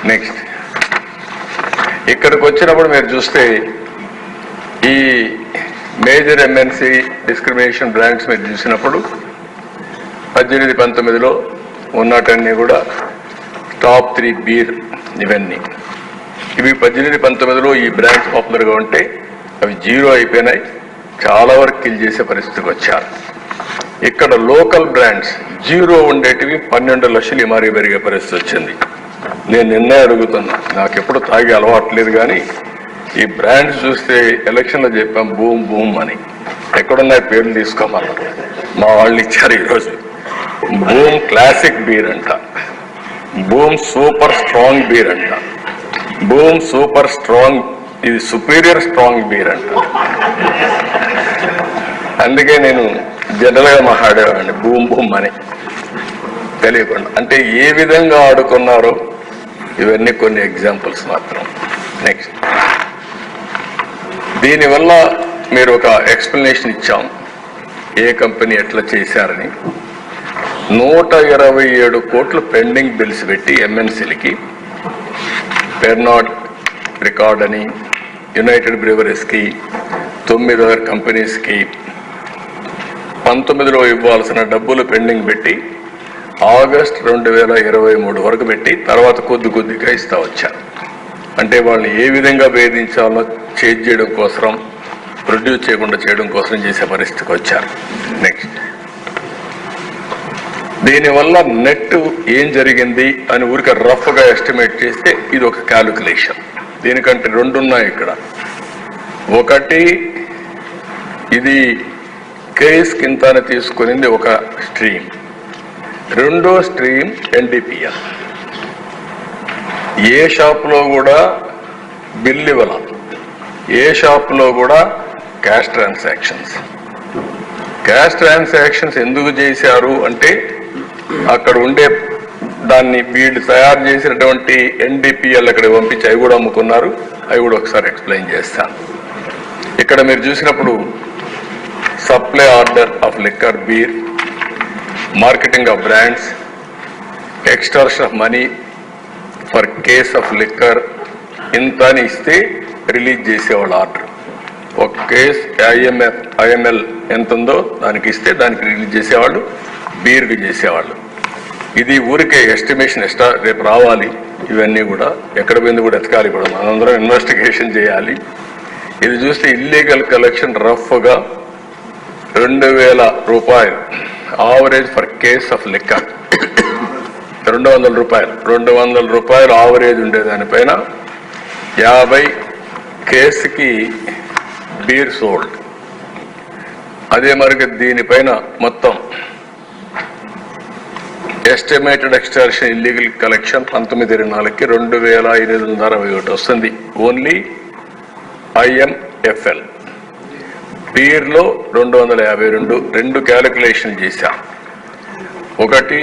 నెక్స్ట్, ఇక్కడికి వచ్చినప్పుడు మీరు చూస్తే ఈ మేజర్ ఎంఎన్సీ డిస్క్రిమినేషన్ బ్రాండ్స్ మీరు చూసినప్పుడు 18-19లో ఉన్నటన్నీ కూడా టాప్ 3 బీర్ ఇవన్నీ. ఇవి 18-19లో ఈ బ్రాండ్స్ పాపులర్గా ఉంటే అవి 0 అయిపోయినాయి, చాలా వరకు కిల్ చేసే పరిస్థితికి వచ్చారు. ఇక్కడ లోకల్ బ్రాండ్స్ 0 ఉండేటివి 12 లక్షలు మరీ పెరిగే పరిస్థితి వచ్చింది. నేను నిన్నే అడుగుతున్నా, నాకు ఎప్పుడు తాగే అలవాటు లేదు కానీ ఈ బ్రాండ్స్ చూస్తే ఎలక్షన్లో చెప్పాం బూమ్ బూమ్ అని, ఎక్కడున్నాయి పేర్లు తీసుకోమన్నా, మా వాళ్ళు ఇచ్చారు ఈరోజు. బూమ్ క్లాసిక్ బీర్ అంట, బూమ్ సూపర్ స్ట్రాంగ్ బీర్ అంట, బూమ్ సూపర్ స్ట్రాంగ్, ఇది సుపీరియర్ స్ట్రాంగ్ బీర్ అంట. అందుకే నేను జనరల్గా మాట్లాడేవాడిని బూమ్ బూమ్ అని తెలియకుండా. అంటే ఏ విధంగా ఆడుకున్నారో ఇవన్నీ కొన్ని ఎగ్జాంపుల్స్ మాత్రం. నెక్స్ట్, దీనివల్ల మీరు ఒక ఎక్స్ప్లెనేషన్ ఇచ్చాం ఏ కంపెనీ ఎట్లా చేశారని. 127 కోట్లు పెండింగ్ బిల్స్ పెట్టి ఎంఎన్సీలకి, పెర్నాడ్ రికార్డ్ అని, యునైటెడ్ బ్రీవరీస్కి, 9 కంపెనీస్కి 19లో ఇవ్వాల్సిన డబ్బులు పెండింగ్ పెట్టి ఆగస్ట్ 2023 వరకు పెట్టి తర్వాత కొద్దిగా ఇస్తా వచ్చారు. అంటే వాళ్ళని ఏ విధంగా వేధించాలో చేంజ్ చేయడం కోసం, ప్రొడ్యూస్ చేయకుండా చేయడం కోసం చేసే పరిస్థితికి వచ్చారు. నెక్స్ట్, దీనివల్ల నెట్ ఏం జరిగింది అని ఊరికే రఫ్గా ఎస్టిమేట్ చేస్తే ఇది ఒక క్యాలిక్యులేషన్. దీనికంటే 2 ఉన్నాయి ఇక్కడ. ఒకటి, ఇది కేస్ కింద తీసుకునింది ఒక స్ట్రీమ్. రెండో స్ట్రీమ్ ఎన్డీపీఎల్. ఏ షాప్లో కూడా బిల్ ఇవ్వాల, ఏ షాప్లో కూడా క్యాష్ ట్రాన్సాక్షన్స్ ఎందుకు చేశారు అంటే అక్కడ ఉండే దాన్ని వీళ్ళు తయారు చేసినటువంటి ఎన్డీపీఎల్ అక్కడ పంపించి అవి కూడా అమ్ముకున్నారు. అవి కూడా ఒకసారి ఎక్స్ప్లెయిన్ చేస్తాను. ఇక్కడ మీరు చూసినప్పుడు supply order of liquor, beer, marketing of brands, extortion of money for case of liquor ఇంత అని ఇస్తే రిలీజ్ చేసేవాళ్ళు ఆర్డర్. ఒక కేస్ ఐఎంఎల్ ఎంత ఉందో దానికి ఇస్తే దానికి రిలీజ్ చేసేవాళ్ళు, బీర్కి చేసేవాళ్ళు. ఇది ఊరికే ఎస్టిమేషన్ రేపు రావాలి. ఇవన్నీ కూడా ఎక్కడ పోయింది కూడా ఎతకాలి, కూడా మనందరం ఇన్వెస్టిగేషన్ చేయాలి. ఇది చూస్తే ఇల్లీగల్ కలెక్షన్ రఫ్గా 2000 రూపాయలు average for case of liquor. 200 రూపాయలు ఆవరేజ్ ఉండేదానిపైన 50 కేసుకి బీర్ సోల్డ్. అదే మరి దీనిపైన మొత్తం ఎస్టిమేటెడ్ ఎక్స్టార్షన్ ఇల్లీగల్ కలెక్షన్ 19/24కి 2561 వస్తుంది. Only IMFL. బీర్లో 252. 2 క్యాలిక్యులేషన్ చేశాం. ఒకటి,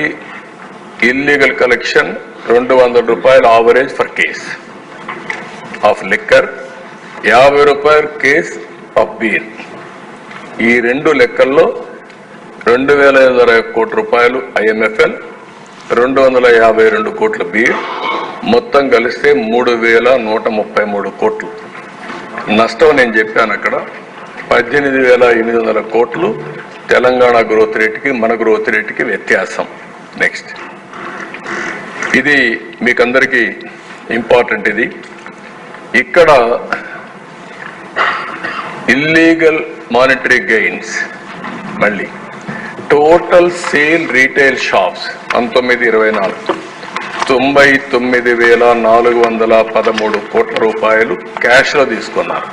ఇల్లీగల్ కలెక్షన్ 200 రూపాయలు average for case of liquor, 50 రూపాయలు కేస్ ఆఫ్ బీర్. ఈ 2 లెక్కల్లో 2560 కోట్ల రూపాయలు ఐఎంఎఫ్ఎల్, 252 కోట్ల బీర్, మొత్తం కలిస్తే 3133 కోట్లు నష్టం. నేను చెప్పాను అక్కడ 18,800 కోట్లు తెలంగాణ గ్రోత్ రేటుకి మన గ్రోత్ రేటుకి వ్యత్యాసం. నెక్స్ట్, ఇది మీకందరికీ ఇంపార్టెంట్. ఇది ఇక్కడ ఇల్లీగల్ మానిటరీ గెయిన్స్, మళ్ళీ టోటల్ సేల్ రీటైల్ షాప్స్ 19/24 99,413 కోట్ల రూపాయలు క్యాష్లో తీసుకున్నారు.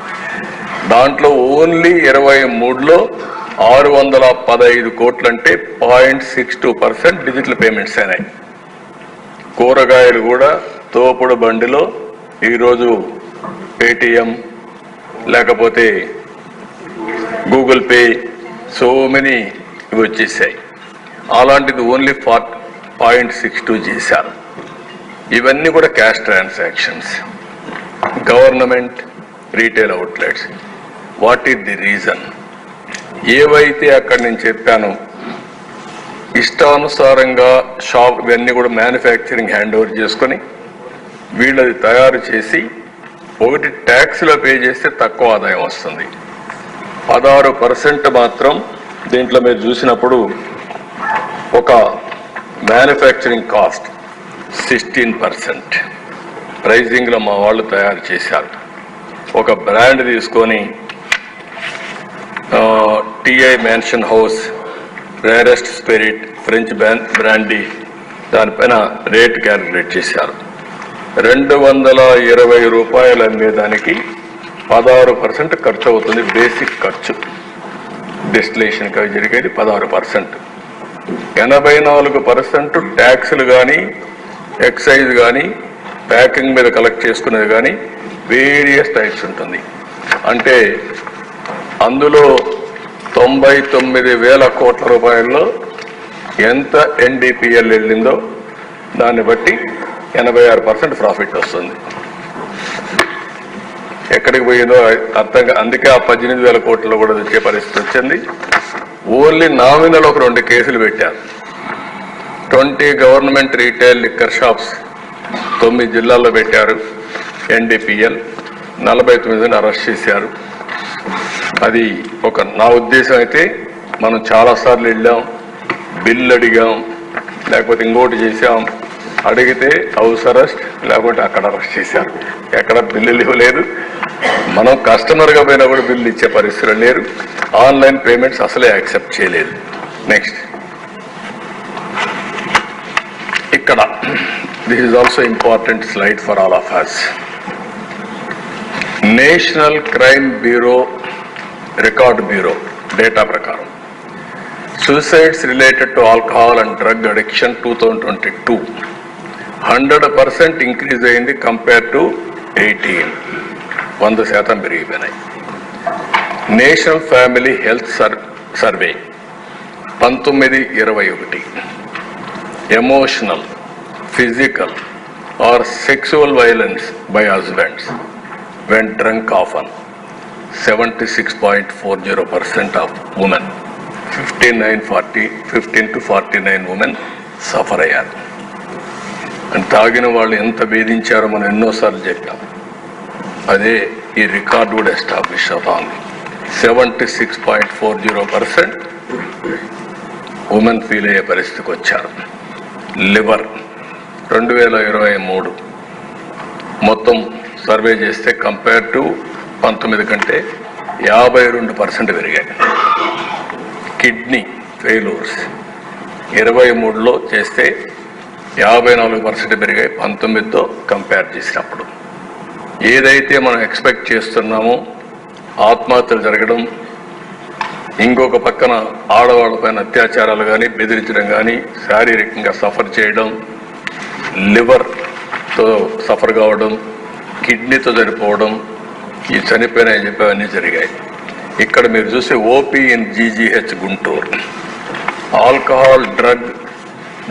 దాంట్లో ఓన్లీ 23లో 615 కోట్లు అంటే 0.62% డిజిటల్ పేమెంట్స్ అయినాయి. కూరగాయలు కూడా తోపుడు బండిలో ఈరోజు పేటిఎం లేకపోతే గూగుల్ పే సో మెనీ ఇవి వచ్చేసాయి. అలాంటిది ఓన్లీ 0.62 చేశారు. ఇవన్నీ కూడా cash transactions. Government retail outlets. What is the reason? ఏవైతే అక్కడ నేను చెప్పాను ఇష్టానుసారంగా షాప్ ఇవన్నీ కూడా మ్యానుఫ్యాక్చరింగ్ హ్యాండ్ ఓవర్ చేసుకొని వీళ్ళది తయారు చేసి ఒకటి ట్యాక్స్లో పే చేస్తే తక్కువ ఆదాయం వస్తుంది. 16% మాత్రం దీంట్లో మీరు చూసినప్పుడు ఒక మ్యానుఫ్యాక్చరింగ్ కాస్ట్ 16% ప్రైజింగ్లో మా వాళ్ళు తయారు చేశారు. ఒక బ్రాండ్ తీసుకొని TI mansion house, rarest spirit, French brandy, దానిపైన రేట్ క్యాలిక్యులేట్ చేశారు. 220 రూపాయలు అమ్మేదానికి 16% ఖర్చు అవుతుంది. బేసిక్ ఖర్చు డిస్టిలేషన్ అవి జరిగేది 16%. 84% ట్యాక్సులు కానీ ఎక్సైజ్ కానీ ప్యాకింగ్ మీద కలెక్ట్ చేసుకునేది కానీ వేరియస్ టైప్స్ ఉంటుంది. అంటే అందులో 99,000 కోట్ల రూపాయల్లో ఎంత ఎన్డీపీఎల్ వెళ్ళిందో దాన్ని బట్టి 86% ప్రాఫిట్ వస్తుంది. ఎక్కడికి పోయిందో అర్థంగా, అందుకే ఆ 18,000 కోట్లలో కూడా వచ్చే పరిస్థితి వచ్చింది. ఓన్లీ నామినల్ ఒక 2 కేసులు పెట్టారు. 20 గవర్నమెంట్ రీటైల్ లిక్కర్ షాప్స్ 9 జిల్లాల్లో పెట్టారు. NDPL 49 అరెస్ట్ చేశారు. అది నా ఉద్దేశం అయితే మనం చాలాసార్లు వెళ్ళాం, బిల్లు అడిగాం, లేకపోతే ఇంకోటి చేశాం. అడిగితే హౌస్ అరెస్ట్, లేకపోతే అక్కడ అరెస్ట్ చేశారు. ఎక్కడ బిల్లులు ఇవ్వలేదు. మనం కస్టమర్గా పోయినా కూడా బిల్లు ఇచ్చే పరిస్థితులు లేరు. ఆన్లైన్ పేమెంట్స్ అసలే యాక్సెప్ట్ చేయలేదు. నెక్స్ట్, ఇక్కడ this is also important slide for all of us. National crime bureau record bureau data ప్రకారం suicides related to alcohol and drug addiction 2022 100% increase అయింది కంపేర్ టు 100% పెరిగిపోయినాయి. National family health survey 1921 emotional, physical are sexual violence by husbands when drunk often 76.40% of women 15 to 49 women suffer అయ్యారు. అని తాగిన వాళ్ళు ఎంత వేధించారో మనం ఎన్నోసార్లు చెప్పాం. అదే ఈ రికార్డు కూడా ఎస్టాబ్లిష్ అవుతోంది. 76.40% ఉమెన్ ఫీల్ అయ్యే పరిస్థితికి వచ్చారు. లివర్ 2023 మొత్తం సర్వే చేస్తే కంపేర్ టు 19 కంటే 52% పెరిగాయి. కిడ్నీ ఫెయిల్యూర్స్ 23లో చేస్తే 54% పెరిగాయి 19తో కంపేర్ చేసినప్పుడు. ఏదైతే మనం ఎక్స్పెక్ట్ చేస్తున్నామో ఆత్మహత్యలు జరగడం, ఇంకొక పక్కన ఆడవాళ్ళపైన అత్యాచారాలు కానీ, బెదిరించడం కానీ, శారీరకంగా సఫర్ చేయడం, లివర్తో సఫర్ కావడం, కిడ్నీతో చనిపోవడం, ఈ చనిపోయినాయని చెప్పేవన్నీ జరిగాయి. ఇక్కడ మీరు చూసే OP in GGH Guntur alcohol drug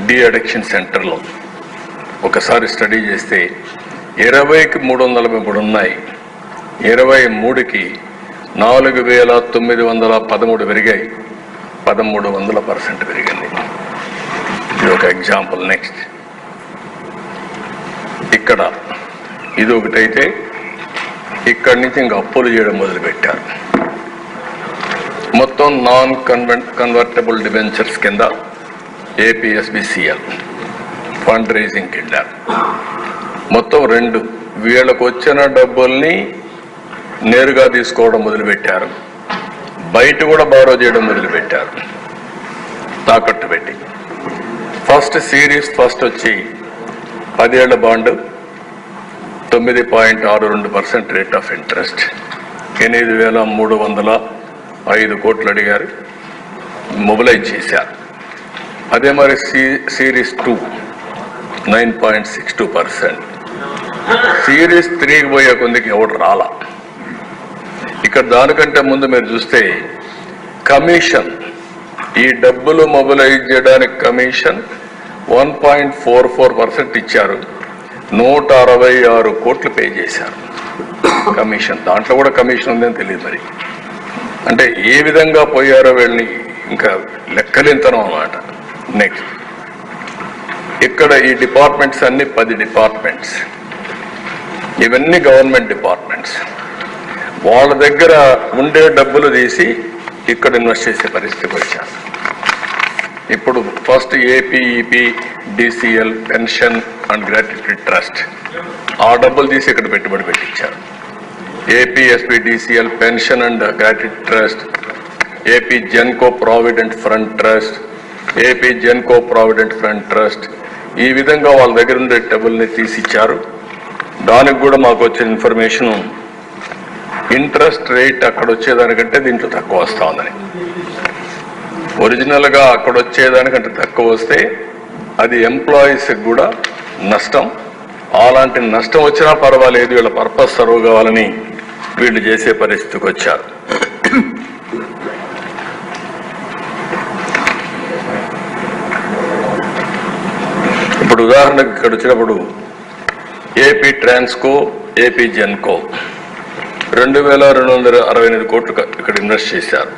de addiction సెంటర్లో ఒకసారి స్టడీ చేస్తే 20కి 333 ఉన్నాయి. 23కి 4,913 పెరిగాయి. 1300% పెరిగింది. ఇది ఒక ఎగ్జాంపుల్. నెక్స్ట్, ఇక్కడ ఇది ఒకటైతే ఇక్కడి నుంచి ఇంకా అప్పులు చేయడం మొదలుపెట్టారు. మొత్తం నాన్ కన్వర్టబుల్ డిబెంచర్స్ కింద APSBCL ఫండ్ రైజింగ్కి వెళ్ళారు. మొత్తం 2 వీళ్ళకు వచ్చిన డబ్బుల్ని నేరుగా తీసుకోవడం మొదలుపెట్టారు. బయట కూడా బారో చేయడం మొదలుపెట్టారు తాకట్టు పెట్టి. ఫస్ట్ సిరీస్ వచ్చి 10 ఏళ్ల బాండ్ 9.62% రేట్ ఆఫ్ ఇంట్రెస్ట్ 8,305 కోట్లు అడిగారు, మొబిలైజ్ చేశారు. అదే మరి సిరీస్ 2 9.62%. సిరీస్ 3కి పోయే కొందికి ఎవడు రాలా. ఇక్కడ దానికంటే ముందు మీరు చూస్తే కమిషన్, ఈ డబ్బులు మొబిలైజ్ చేయడానికి కమిషన్ 1.44% ఇచ్చారు. 166 కోట్లు పే చేశారు కమిషన్. దాంట్లో కూడా కమిషన్ ఉందని తెలియదు. మరి అంటే ఏ విధంగా పోయారో వీళ్ళని ఇంకా లెక్కలేంతనం అన్నమాట. నెక్స్ట్, ఇక్కడ ఈ డిపార్ట్మెంట్స్ అన్ని 10 డిపార్ట్మెంట్స్, ఇవన్నీ గవర్నమెంట్ డిపార్ట్మెంట్స్. వాళ్ళ దగ్గర ఉండే డబ్బులు తీసి ఇక్కడ ఇన్వెస్ట్ చేసే పరిస్థితికి వచ్చారు. ఇప్పుడు first APEP DCL pension and gratuity trust, ఆ డబ్బులు తీసి ఇక్కడ పెట్టుబడి పెట్టించారు. APSP DCL pension and gratuity trust, AP Genco provident fund trust, AP Genco provident fund trust, ఈ విధంగా వాళ్ళ దగ్గర ఉండే డబ్బుల్ని తీసిచ్చారు. దానికి కూడా మాకు వచ్చిన ఇన్ఫర్మేషన్ ఇంట్రెస్ట్ రేట్ అక్కడ వచ్చేదానికంటే దీంట్లో తక్కువ వస్తూ ఉందని. ఒరిజినల్గా అక్కడ వచ్చేదానికంటే తక్కువ వస్తే అది ఎంప్లాయీస్కి కూడా నష్టం. అలాంటి నష్టం వచ్చినా పర్వాలేదు, వీళ్ళ పర్పస్ సర్వ్ కావాలని వీళ్ళు చేసే పరిస్థితికి వచ్చారు. ఇప్పుడు ఉదాహరణకు ఇక్కడ వచ్చినప్పుడు AP ట్రాన్స్కో, AP జెన్కో 2,268 కోట్లు ఇక్కడ ఇన్వెస్ట్ చేశారు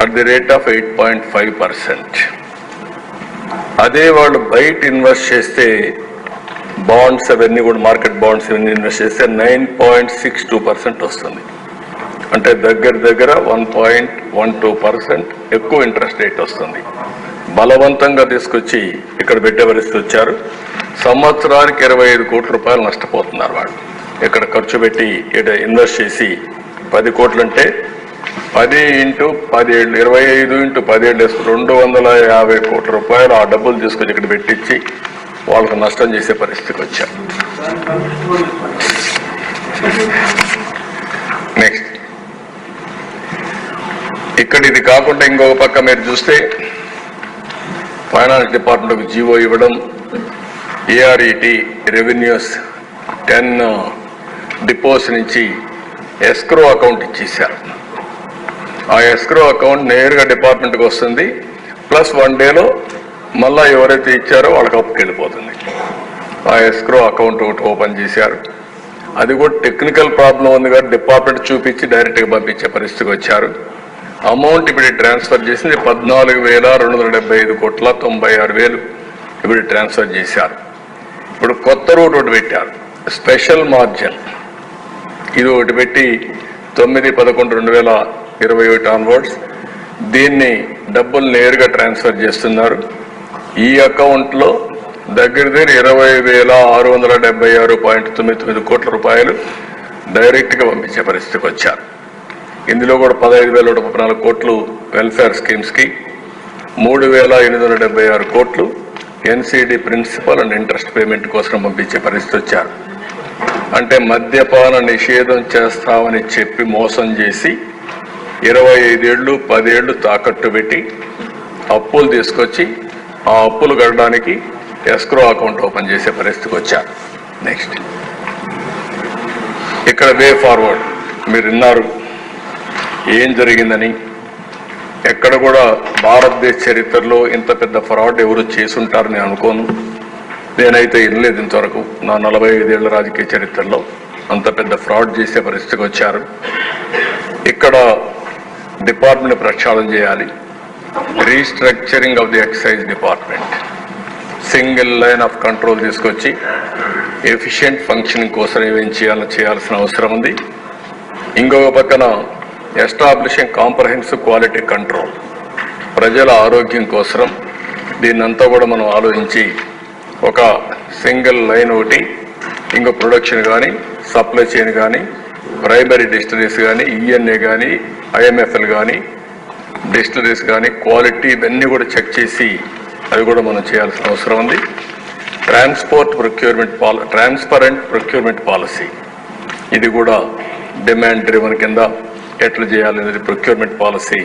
అట్ ది రేట్ ఆఫ్ 8.5%. అదే వాళ్ళు బయట ఇన్వెస్ట్ చేస్తే బాండ్స్ అవన్నీ కూడా మార్కెట్ బాండ్స్ అవన్నీ ఇన్వెస్ట్ చేస్తే 9.62% వస్తుంది. అంటే దగ్గర 1.12% ఎక్కువ ఇంట్రెస్ట్ రేట్ వస్తుంది. బలవంతంగా తీసుకొచ్చి ఇక్కడ పెట్టే పరిస్థితి వచ్చారు. సంవత్సరానికి 25 కోట్ల రూపాయలు నష్టపోతున్నారు వాళ్ళు. ఇక్కడ ఖర్చు పెట్టి ఇక్కడ ఇన్వెస్ట్ చేసి 10 కోట్లు అంటే 10 × 17 25 × 17 250 కోట్ల రూపాయలు ఆ డబ్బులు తీసుకొచ్చి ఇక్కడ పెట్టించి వాళ్ళకు నష్టం చేసే పరిస్థితికి వచ్చారు. నెక్స్ట్ ఇక్కడ ఇది కాకుండా ఇంకొక పక్క మీరు చూస్తే ఫైనాన్స్ డిపార్ట్మెంట్కి జీవో ఇవ్వడం, ఏఆర్ఈటి రెవెన్యూస్ 10 డిపోస్ నుంచి ఎస్క్రో అకౌంట్ ఇచ్చేసారు. ఆ ఎస్క్రో అకౌంట్ నేరుగా డిపార్ట్మెంట్కి వస్తుంది. ప్లస్ 1 డేలో మళ్ళా ఎవరైతే ఇచ్చారో వాళ్ళకి అప్పుకి వెళ్ళిపోతుంది. ఆ ఎస్క్రో అకౌంట్ ఒకటి ఓపెన్ చేశారు. అది కూడా టెక్నికల్ ప్రాబ్లం ఉంది కాబట్టి డిపార్ట్మెంట్ చూపించి డైరెక్ట్గా పంపించే పరిస్థితికి వచ్చారు. అమౌంట్ ఇప్పుడు ట్రాన్స్ఫర్ చేసింది 14,275 కోట్ల 96,000 ఇప్పుడు ట్రాన్స్ఫర్ చేశారు. ఇప్పుడు కొత్త రూట్ ఒకటి పెట్టారు, స్పెషల్ మార్జిన్. ఇది ఒకటి పెట్టి 9/11/2021 ఆన్వర్డ్స్ దీన్ని డబ్బులు నేరుగా ట్రాన్స్ఫర్ చేస్తున్నారు. ఈ అకౌంట్లో దగ్గర 20,676.99 కోట్ల రూపాయలు డైరెక్ట్గా పంపించే పరిస్థితికి వచ్చారు. ఇందులో కూడా 15,134 కోట్లు వెల్ఫేర్ స్కీమ్స్కి, 3,876 కోట్లు NCD principal and interest payment కోసం పంపించే పరిస్థితి వచ్చారు. అంటే మద్యపాన నిషేధం చేస్తామని చెప్పి మోసం చేసి 25 ఏళ్ళు 10 ఏళ్ళు తాకట్టు పెట్టి అప్పులు తీసుకొచ్చి ఆ అప్పులు కట్టడానికి ఎస్క్రో అకౌంట్ ఓపెన్ చేసే పరిస్థితికి వచ్చారు. నెక్స్ట్ ఇక్కడ వే ఫార్వర్డ్ మీరు విన్నారు ఏం జరిగిందని. ఎక్కడ కూడా భారతదేశ చరిత్రలో ఇంత పెద్ద ఫ్రాడ్ ఎవరు చేసుంటారని అనుకోను. నేనైతే వినలేదు ఇంతవరకు నా 45 ఏళ్ల రాజకీయ చరిత్రలో అంత పెద్ద ఫ్రాడ్ చేసే పరిస్థితికి వచ్చారు. ఇక్కడ డిపార్ట్మెంట్ ప్రక్షాళన చేయాలి. Restructuring of the excise department, single line of control తీసుకొచ్చి ఎఫిషియెంట్ ఫంక్షనింగ్ కోసం ఏమేం చేయాల్సిన అవసరం ఉంది. ఇంకొక పక్కన ఎస్టాబ్లిషింగ్ కాంప్రహెన్సివ్ క్వాలిటీ కంట్రోల్, ప్రజల ఆరోగ్యం కోసం దీన్నంతా కూడా మనం ఆలోచించి ఒక సింగిల్ లైన్ ఒకటి, ఇంకో ప్రొడక్షన్ కానీ సప్లై చైన్ కానీ ప్రైమరీ డిస్టిలరీస్ కానీ ఈఎన్ఏ కానీ ఐఎంఎఫ్ఎల్ కానీ డిస్టిలరీస్ కానీ క్వాలిటీ ఇవన్నీ కూడా చెక్ చేసి అవి కూడా మనం చేయాల్సిన అవసరం ఉంది. ట్రాన్స్పరెంట్ ప్రొక్యూర్మెంట్ పాలసీ, ఇది కూడా డిమాండ్ డ్రివన్ కింద ఎట్లా చేయాలనేది ప్రొక్యూర్మెంట్ పాలసీ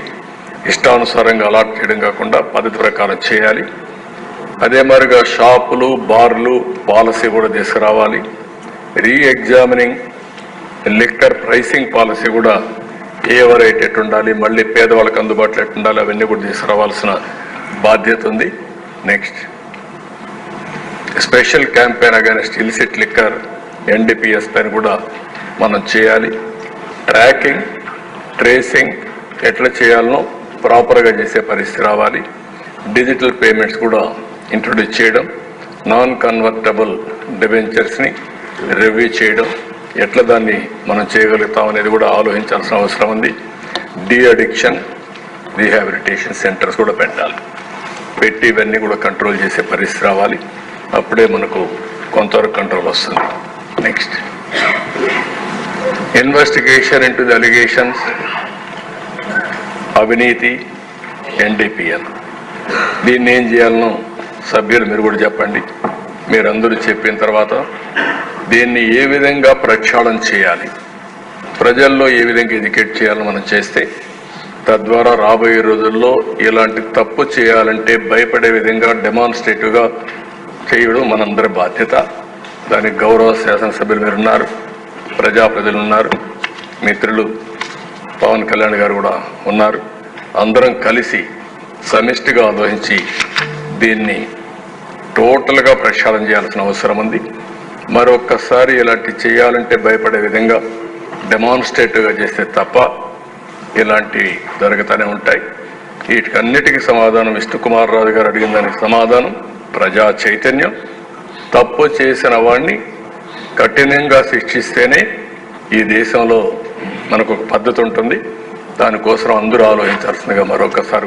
ఇష్టానుసారంగా అలాట్ చేయడం కాకుండా పద్ధతి ప్రకారం చేయాలి. అదే మరిగా షాపులు బార్లు పాలసీ కూడా తీసుకురావాలి. రీఎగ్జామినింగ్ లిక్కర్ ప్రైసింగ్ పాలసీ కూడా ఏ వెరైటీ ఎట్టు ఉండాలి, మళ్ళీ పేదవాళ్ళకి అందుబాటులో ఎట్టు ఉండాలి, అవన్నీ కూడా తీసుకురావాల్సిన బాధ్యత ఉంది. Next special campaign against illicit liquor NDPS పైన కూడా మనం చేయాలి. ట్రాకింగ్ ట్రేసింగ్ ఎట్లా చేయాలనో ప్రాపర్గా చేసే పరిస్థితి రావాలి. డిజిటల్ పేమెంట్స్ కూడా ఇంట్రొడ్యూస్ చేయడం, నాన్ కన్వర్టబుల్ డిబెంచర్స్ని రివ్యూ చేయడం, ఎట్లా దాన్ని మనం చేయగలుగుతాం అనేది కూడా ఆలోచించాల్సిన అవసరం ఉంది. డి అడిక్షన్ రీహాబిలిటేషన్ సెంటర్స్ కూడా పెట్టాలి. పెట్టి ఇవన్నీ కూడా కంట్రోల్ చేసే పరిస్థితి రావాలి. అప్పుడే మనకు కొంతవరకు కంట్రోల్ వస్తుంది. Next investigation into the allegations అవినీతి ఎన్డీపీఎల్, దీన్ని ఏం చేయాలనో సభ్యులు మీరు కూడా చెప్పండి. మీరందరూ చెప్పిన తర్వాత దీన్ని ఏ విధంగా ప్రక్షాళన చేయాలి, ప్రజల్లో ఏ విధంగా ఎడ్యుకేట్ చేయాలని మనం చేస్తే తద్వారా రాబోయే రోజుల్లో ఇలాంటి తప్పు చేయాలంటే భయపడే విధంగా డెమాన్స్ట్రేటివ్గా చేయడం మనందరి బాధ్యత. దానికి గౌరవ శాసనసభ్యులు మీరు ఉన్నారు, ప్రజలు ఉన్నారు, మిత్రులు పవన్ కళ్యాణ్ గారు కూడా ఉన్నారు. అందరం కలిసి సమిష్టిగా ఆలోచించి దీన్ని టోటల్గా ప్రక్షాళన చేయాల్సిన అవసరం ఉంది. మరొక్కసారి ఇలాంటి చేయాలంటే భయపడే విధంగా డెమాన్స్ట్రేటివ్గా చేస్తే తప్ప ఇలాంటివి జరుగుతూనే ఉంటాయి. వీటికన్నిటికీ సమాధానం విష్ణుకుమార్ రాజు గారు అడిగిన దానికి సమాధానం ప్రజా చైతన్యం. తప్పు చేసిన వాడిని కఠినంగా శిక్షిస్తేనే ఈ దేశంలో మనకు ఒక పద్ధతి ఉంటుంది. దానికోసం అందరూ ఆలోచించాల్సిందిగా మరొకసారి